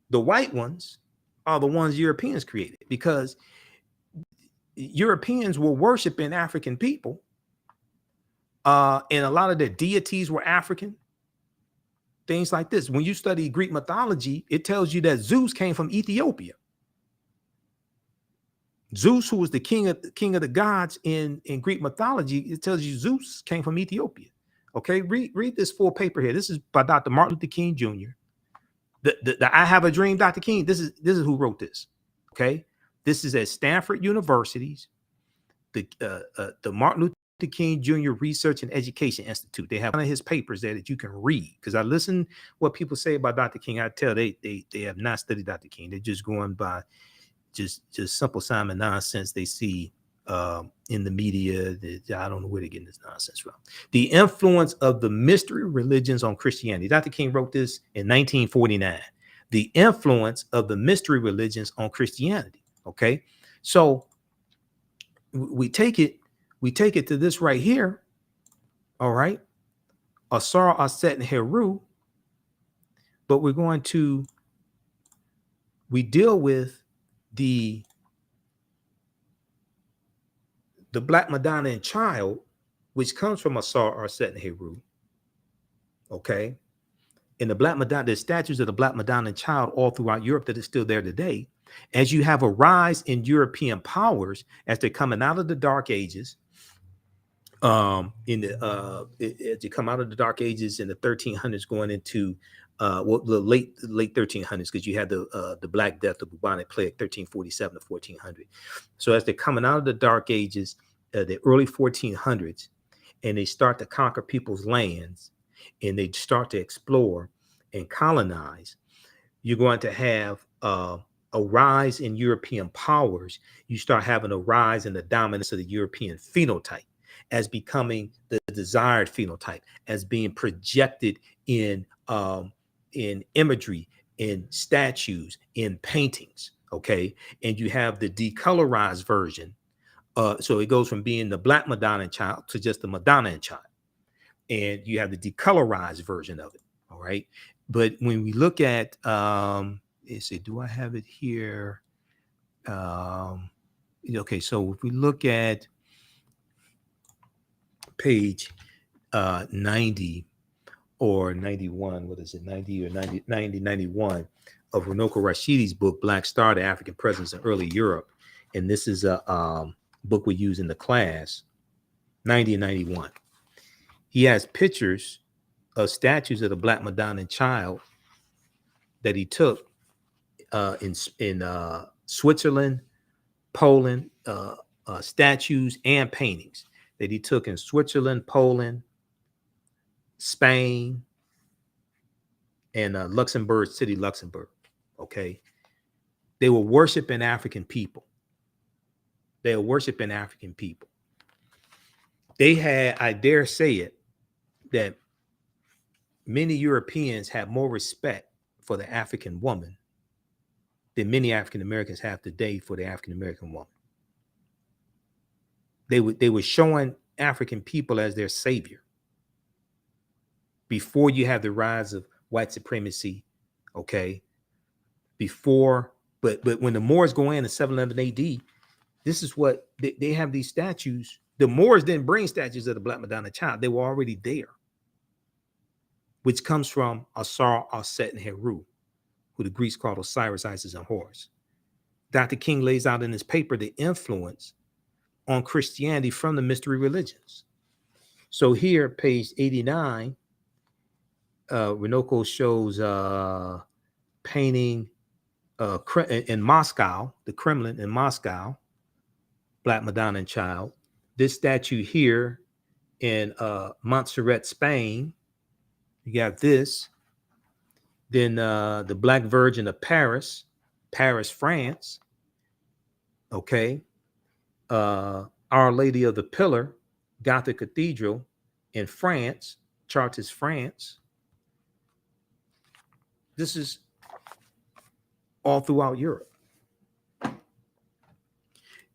The white ones are the ones Europeans created, because Europeans were worshiping African people, and a lot of their deities were African. Things like this. When you study Greek mythology, it tells you that Zeus came from Ethiopia. Zeus, who was the king of the gods in Greek mythology, it tells you Zeus came from Ethiopia. Okay, read this full paper here. This is by Dr. Martin Luther King Jr. The I Have a Dream, Dr. King. This is who wrote this. Okay, this is at Stanford University's the Martin Luther King Jr. Research and Education Institute. They have one of his papers there that you can read, because I listen what people say about Dr. King. I tell they have not studied Dr. King. They're just going by just simple Simon nonsense they see in the media. I don't know where they're getting this nonsense from. The influence of the mystery religions on Christianity. Dr. King wrote this in 1949. The influence of the mystery religions on Christianity. Okay, so we take it to this right here. All right, Asar, Aset, and Heru. But we deal with the Black Madonna and Child, which comes from Asar, Aset, and Heru. Okay, and the Black Madonna, the statues of the Black Madonna and Child all throughout Europe that is still there today. As you have a rise in European powers as they're coming out of the Dark Ages, as you come out of the Dark Ages in the 1300s, going into the late 1300s, because you had the Black Death, the bubonic plague, 1347 to 1400. So as they're coming out of the Dark Ages, the early 1400s, and they start to conquer people's lands, and they start to explore and colonize, you're going to have a rise in European powers. You start having a rise in the dominance of the European phenotype as becoming the desired phenotype, as being projected in imagery, in statues, in paintings. Okay, and you have the decolorized version. So it goes from being the Black Madonna and Child to just the Madonna and Child, and you have the decolorized version of it. All right, but when we look at let's see, do I have it here? Okay, so if we look at page 90 or 91, what is it, 90 or 91 of Runoko Rashidi's book, Black Star, the African Presence in Early Europe. And this is a book we use in the class, 90 and 91. He has pictures of statues of the Black Madonna and Child that he took in Switzerland, Poland, statues and paintings that he took in Switzerland, Poland, Spain, and Luxembourg City, Luxembourg. Okay, they were worshiping African people. They were worshiping African people. They had, I dare say it, that many Europeans had more respect for the African woman than many African Americans have today for the African American woman. They were showing African people as their savior before you have the rise of white supremacy. Okay, before, but when the Moors go in 711 AD, this is what they have, these statues. The Moors didn't bring statues of the Black Madonna Child; they were already there, which comes from Asar, Aset, and Heru, who the Greeks called Osiris, Isis, and Horus. Dr. King lays out in his paper the influence on Christianity from the mystery religions. So here, page 89, Runoko shows painting in Moscow, the Kremlin in Moscow, Black Madonna and Child. This statue here in Montserrat, Spain, You got this. Then the Black Virgin of Paris, Paris, France. Okay. Our Lady of the Pillar, Gothic Cathedral in France, Chartres, France. This is all throughout Europe.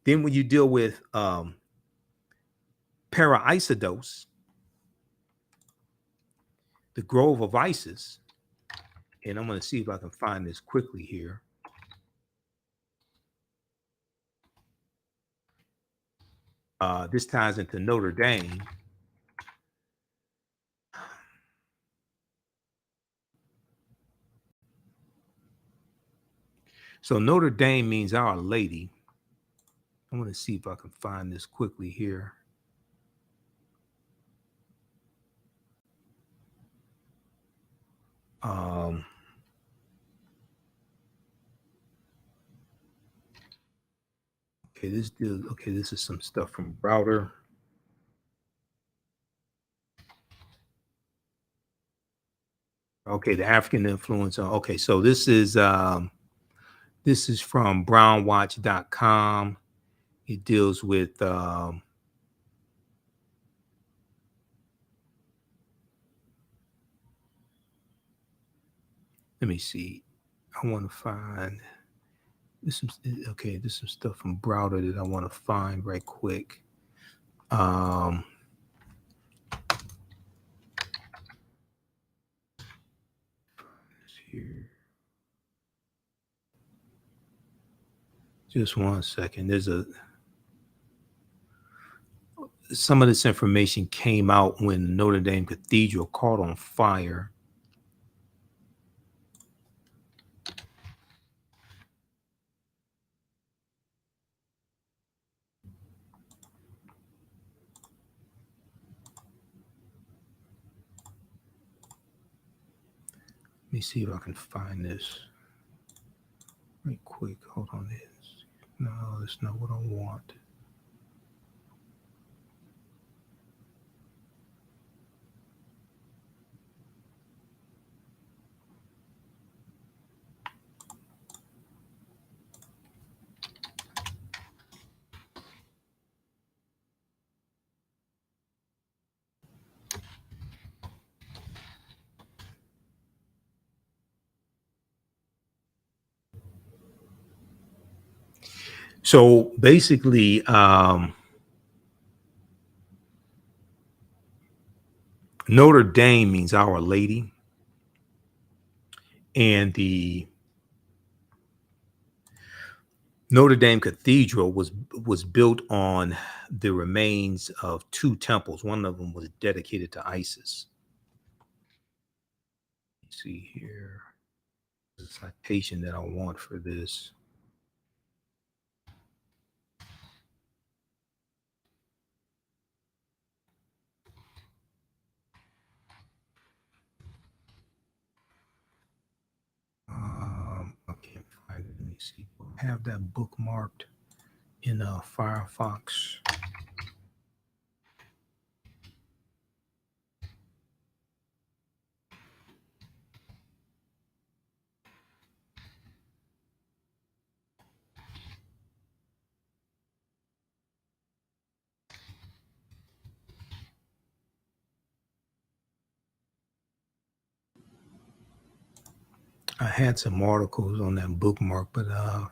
Then when you deal with Para-Isidus, the Grove of Isis, and I'm going to see if I can find this quickly here. This ties into Notre Dame. So Notre Dame means Our Lady. I'm going to see if I can find this quickly here. Okay, this is some stuff from Browder. Okay, the African influence. Okay, so this is from brownwatch.com. It deals with let me see. I want to find this. Okay, this is some stuff from Browder that I want to find right quick. Here. Just one second. Some of this information came out when Notre Dame Cathedral caught on fire. Let me see if I can find this right quick. Hold on. No, that's not what I want. So basically, Notre Dame means Our Lady, and the Notre Dame Cathedral was built on the remains of two temples. One of them was dedicated to Isis. Let's see here, the citation that I want for this. I can't find it. Let me see. I have that bookmarked in Firefox. I had some articles on that bookmark, but I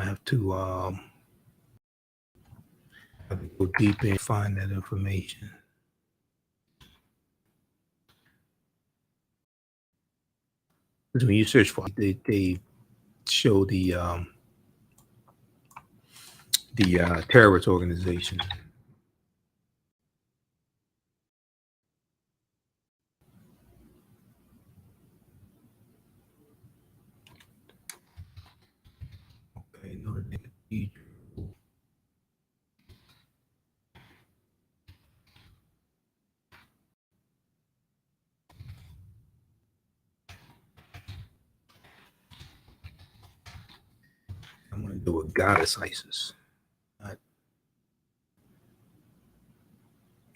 have to go deep and find that information. When you search for it, they show the terrorist organization. Okay, Notre Dame Cathedral. with goddess Isis, not,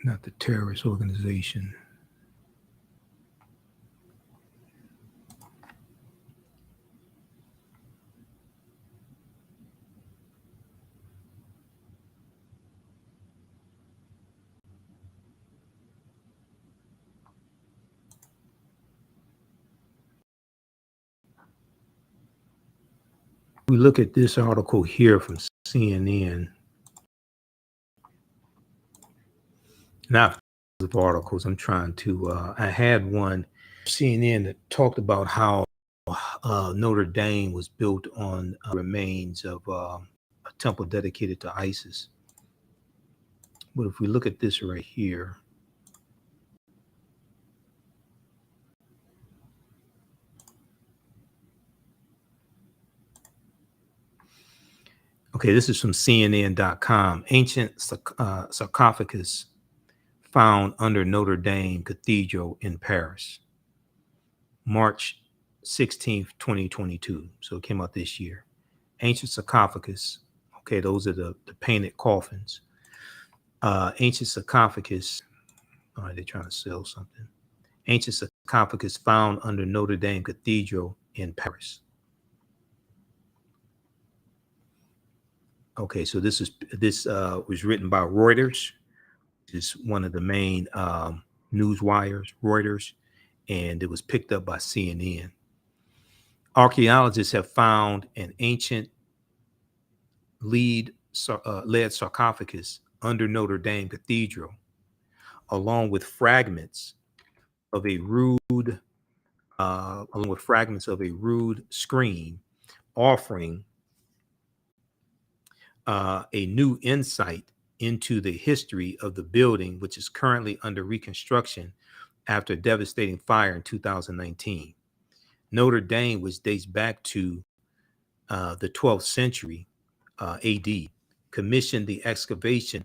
not the terrorist organization. We look at this article here from CNN. Not of articles. I'm trying to. I had one CNN that talked about how Notre Dame was built on remains of a temple dedicated to Isis. But if we look at this right here, okay, this is from CNN.com. Ancient sarcophagus found under Notre Dame Cathedral in Paris, March 16th, 2022. So it came out this year. Ancient sarcophagus. Okay, those are the painted coffins. Ancient sarcophagus. All right, they're trying to sell something. Ancient sarcophagus found under Notre Dame Cathedral in Paris. Okay, so this was written by Reuters. It's one of the main news wires, Reuters, and it was picked up by CNN. Archaeologists have found an ancient lead sarcophagus under Notre Dame Cathedral, along with fragments of a rude screen, offering a new insight into the history of the building, which is currently under reconstruction after a devastating fire in 2019. Notre Dame, which dates back to the 12th century AD, commissioned the excavation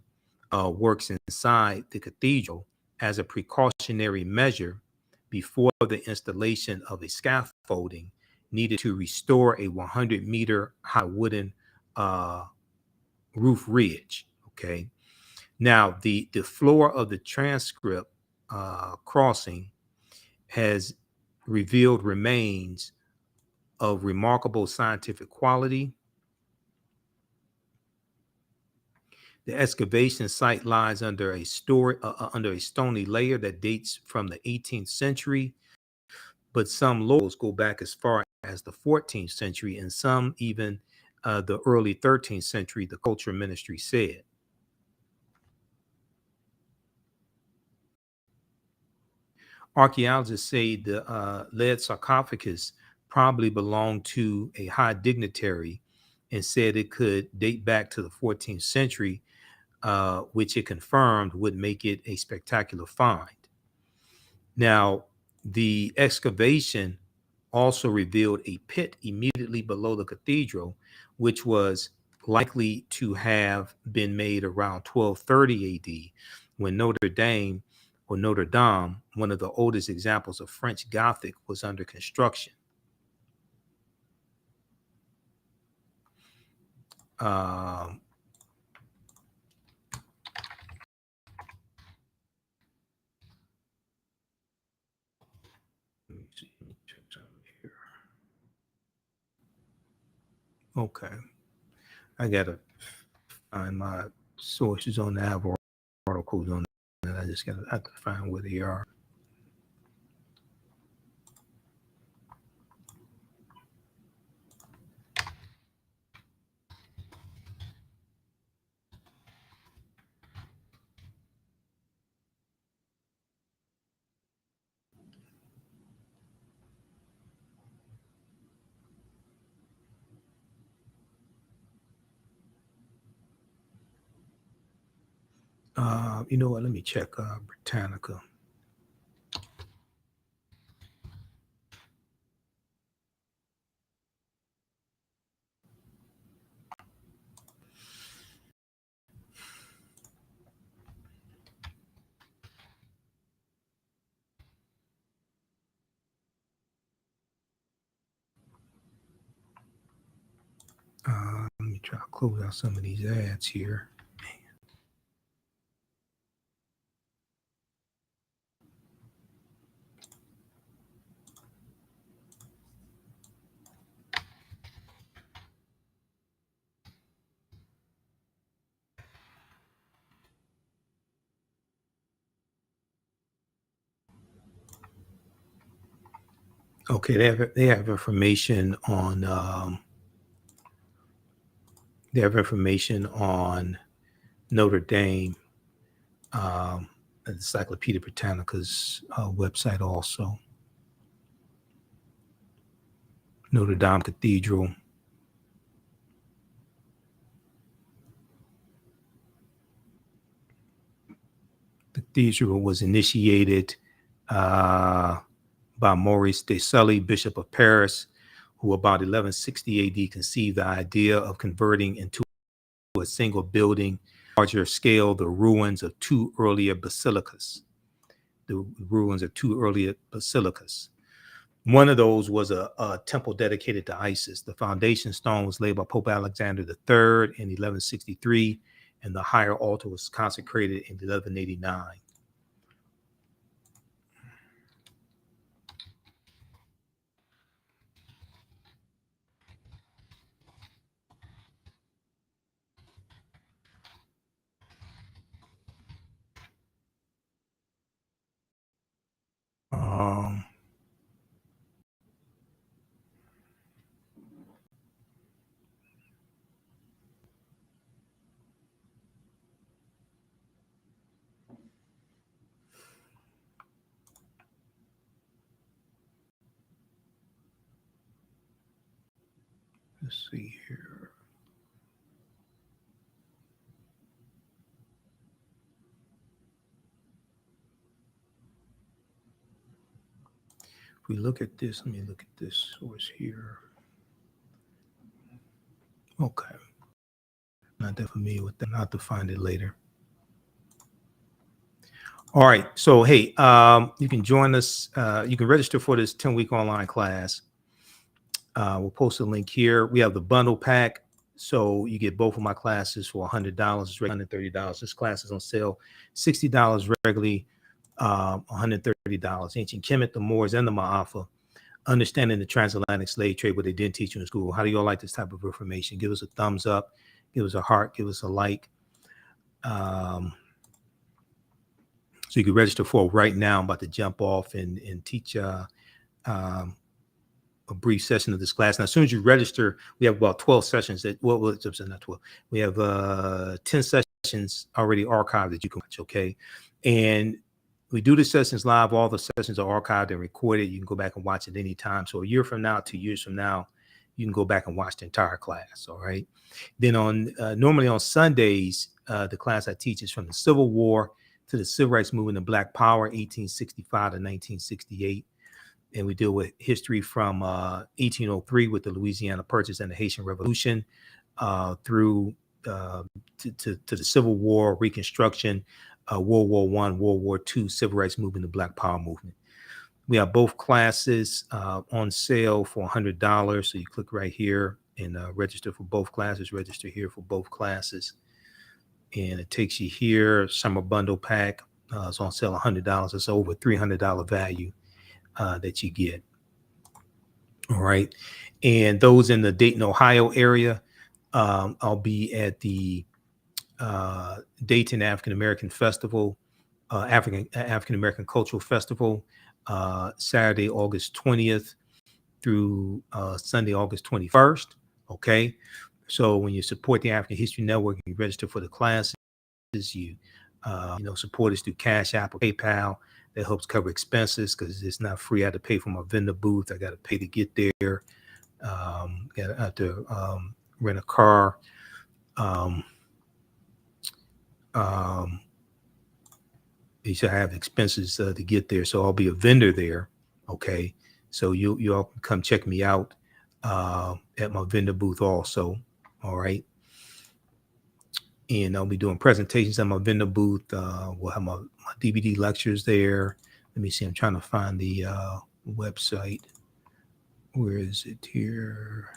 works inside the cathedral as a precautionary measure before the installation of a scaffolding needed to restore a 100-meter high wooden roof ridge. Okay. Now, the floor of the transcript crossing has revealed remains of remarkable scientific quality. The excavation site lies under a stony layer that dates from the 18th century, but some locals go back as far as the 14th century and some even the early 13th century, the culture ministry said. Archaeologists say the lead sarcophagus probably belonged to a high dignitary and said it could date back to the 14th century, which it confirmed would make it a spectacular find. Now, the excavation also revealed a pit immediately below the cathedral, which was likely to have been made around 1230 AD when Notre Dame, one of the oldest examples of French Gothic, was under construction. Um, let me see. Let me check something here. Okay. I gotta find my sources on the have articles on that. I just gotta have to find where they are. You know what? Let me check Britannica. Let me Try to close out some of these ads here. Okay, they have information on Notre Dame, Encyclopedia Britannica's website also. Notre Dame Cathedral. The cathedral was initiated by Maurice de Sully, Bishop of Paris, who about 1160 AD conceived the idea of converting into a single building, larger scale, the ruins of two earlier basilicas. One of those was a temple dedicated to Isis. The foundation stone was laid by Pope Alexander III in 1163, and the higher altar was consecrated in 1189. Let's see here. If we look at this, let me look at this source here. Okay. Not that familiar with that. I'll have to find it later. All right. So, hey, you can join us. You can register for this 10-week online class. We'll post a link here. We have the bundle pack. So you get both of my classes for $100. It's $130. This class is on sale, $60 regularly, $130. Ancient Kemet, the Moors, and the Ma'afa. Understanding the transatlantic slave trade, what they didn't teach you in school. How do you all like this type of information? Give us a thumbs up. Give us a heart. Give us a like. So you can register for it right now. I'm about to jump off and teach a brief session of this class. Now, as soon as you register, we have about 12 sessions that, well, it's not 12. We have 10 sessions already archived that you can watch, okay? And we do the sessions live. All the sessions are archived and recorded. You can go back and watch it anytime. So a year from now, 2 years from now, you can go back and watch the entire class, all right? Then on normally on Sundays, the class I teach is from the Civil War to the Civil Rights Movement and Black Power, 1865 to 1968. And we deal with history from 1803 with the Louisiana Purchase and the Haitian Revolution through to the Civil War, Reconstruction, World War I, World War II, Civil Rights Movement, the Black Power Movement. We have both classes on sale for $100. So you click right here and register for both classes. Register here for both classes. And it takes you here, summer bundle pack. It's on sale $100. It's over $300 value that you get. All right. And those in the Dayton, Ohio area, I'll be at the Dayton African American Festival, African American Cultural Festival, Saturday, August 20th through Sunday, August 21st. Okay. So when you support the African History Network, you register for the classes, you support us through Cash App or PayPal. That helps cover expenses because it's not free. I had to pay for my vendor booth. I got to pay to get there. Got to rent a car. You should have expenses to get there. So I'll be a vendor there. Okay. So you all can come check me out at my vendor booth also. All right. And I'll be doing presentations at my vendor booth. We'll have my DVD lectures there. Let me see. I'm trying to find the website. Where is it here?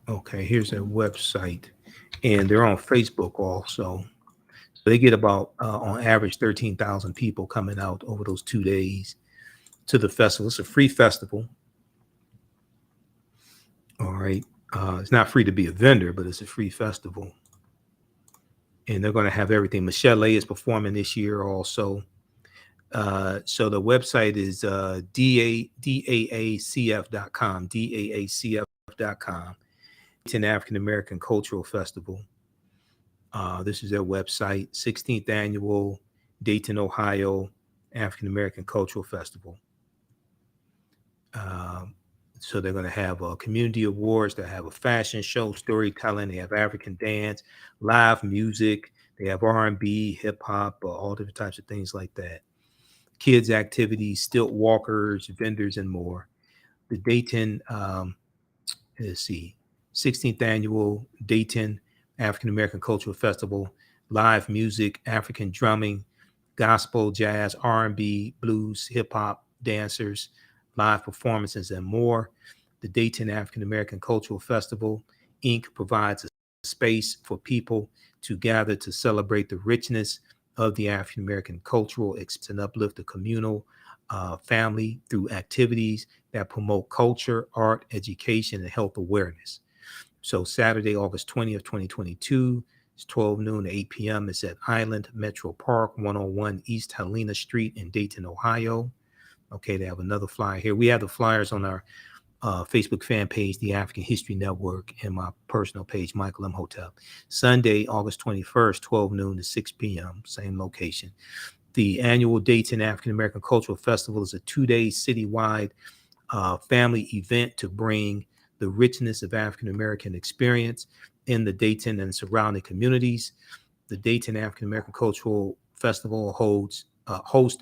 Okay, here's their website, and they're on Facebook also. So they get about on average 13,000 people coming out over those 2 days to the festival. It's a free festival. All right. It's not free to be a vendor, but it's a free festival. And they're going to have everything. Michelle is performing this year also. So the website is daacf.com, daacf.com. It's an African American Cultural Festival. This is their website, 16th Annual Dayton, Ohio African American Cultural Festival. Um, so they're going to have community awards. They have a fashion show, storytelling. They have African dance, live music. They have R&B, hip hop, all different types of things like that. Kids activities, stilt walkers, vendors, and more. The Dayton, let's see, 16th Annual Dayton African American Cultural Festival, live music, African drumming, gospel, jazz, R&B, blues, hip hop, dancers, live performances, and more. The Dayton African American Cultural Festival, Inc. provides a space for people to gather to celebrate the richness of the African American cultural and uplift the communal family through activities that promote culture, art, education, and health awareness. So Saturday, August 20th, 2022, it's 12 noon to 8 p.m. It's at Island Metro Park, 101 East Helena Street in Dayton, Ohio. Okay, they have another flyer here. We have the flyers on our Facebook fan page, the African History Network, and my personal page, Michael Imhotep. Sunday, August 21st, 12 noon to 6 p.m., same location. The annual Dayton African American Cultural Festival is a 2-day citywide family event to bring the richness of African American experience in the Dayton and surrounding communities. The Dayton African American Cultural Festival hosts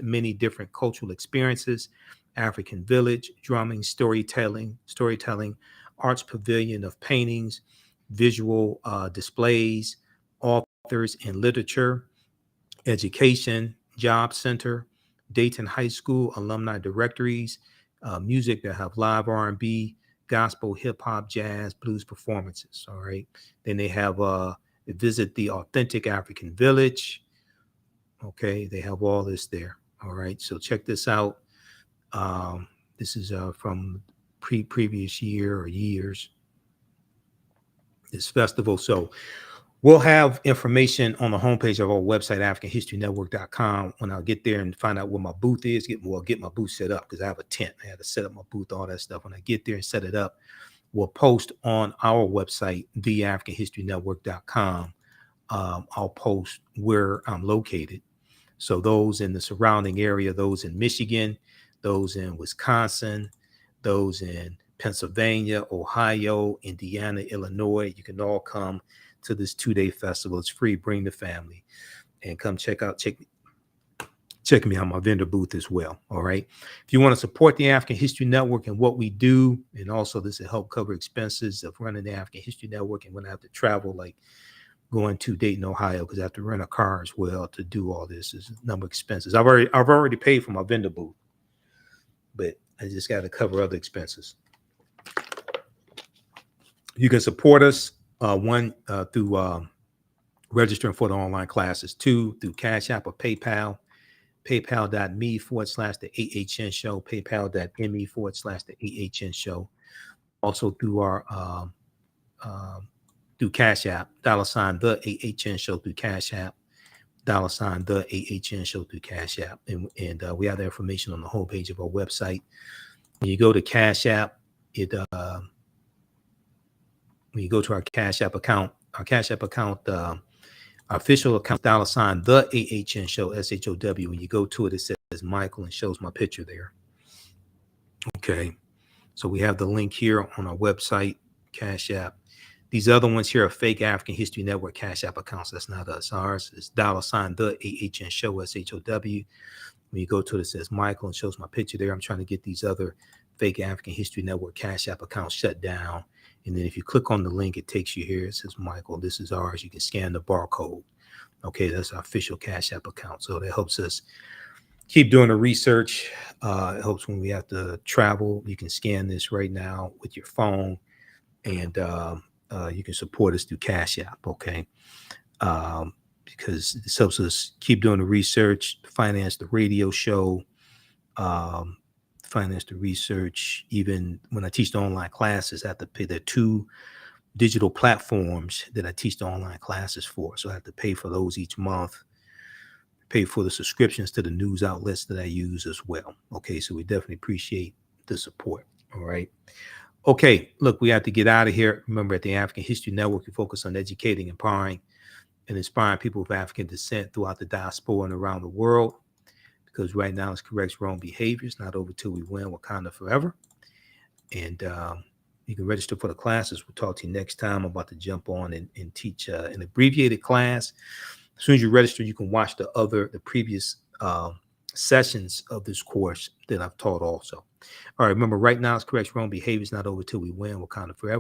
many different cultural experiences: African Village, drumming, storytelling, arts pavilion of paintings, visual displays, authors and literature, education, job center, Dayton High School alumni directories, music that have live R&B, gospel, hip hop, jazz, blues performances. All right. Then they have visit the authentic African village. Okay, they have all this there. All right. So check this out. This is from previous year or years. This festival. So we'll have information on the homepage of our website, AfricanHistoryNetwork.com. When I get there and find out where my booth is, get my booth set up because I have a tent. I had to set up my booth, all that stuff. When I get there and set it up, we'll post on our website, TheAfricanHistoryNetwork.com. I'll post where I'm located. So those in the surrounding area, those in Michigan, those in Wisconsin, those in Pennsylvania, Ohio, Indiana, Illinois, you can all come to this 2-day festival. It's free. Bring the family and come check me out, my vendor booth as well. All right. If you want to support the African History Network and what we do, and also this will help cover expenses of running the African History Network, and when I have to travel, like going to Dayton, Ohio, because I have to rent a car as well to do all this. There's a number of expenses. I've already paid for my vendor booth, but I just got to cover other expenses. You can support us, one, through registering for the online classes, 2, through Cash App or PayPal, paypal.me/the AHN show, paypal.me/the AHN show. Also through our through Cash App, $ the AHN show through Cash App, $ the AHN show through Cash App. And we have the information on the homepage of our website. When you go to Cash App, when you go to our Cash App account, our official account, $ the AHN show, SHOW. When you go to it, it says Michael and shows my picture there. Okay. So we have the link here on our website, Cash App. These other ones here are fake African History Network Cash App accounts. That's not us. Ours is $ the AHN show, SHOW. When you go to it, it says Michael and shows my picture there. I'm trying to get these other fake African History Network Cash App accounts shut down. And then if you click on the link, it takes you here. It says Michael, this is ours. You can scan the barcode. Okay, that's our official Cash App account. So that helps us keep doing the research. It helps when we have to travel. You can scan this right now with your phone, and you can support us through Cash App, okay? Because this helps us keep doing the research, finance the radio show, um, finance the research. Even when I teach the online classes, I have to pay. There are two digital platforms that I teach the online classes for, so I have to pay for those each month, pay for the subscriptions to the news outlets that I use as well. Okay, so we definitely appreciate the support. All right. Okay, look, we have to get out of here. Remember, at the African History Network, we focus on educating, empowering, and inspiring people of African descent throughout the diaspora and around the world. Because right now it's corrects wrong behaviors, not over till we win Wakanda forever. And you can register for the classes. We'll talk to you next time. I'm about to jump on and teach an abbreviated class. As soon as you register, you can watch the previous sessions of this course that I've taught also. All right, remember, right now it's correct wrong behaviors, not over till we win Wakanda forever.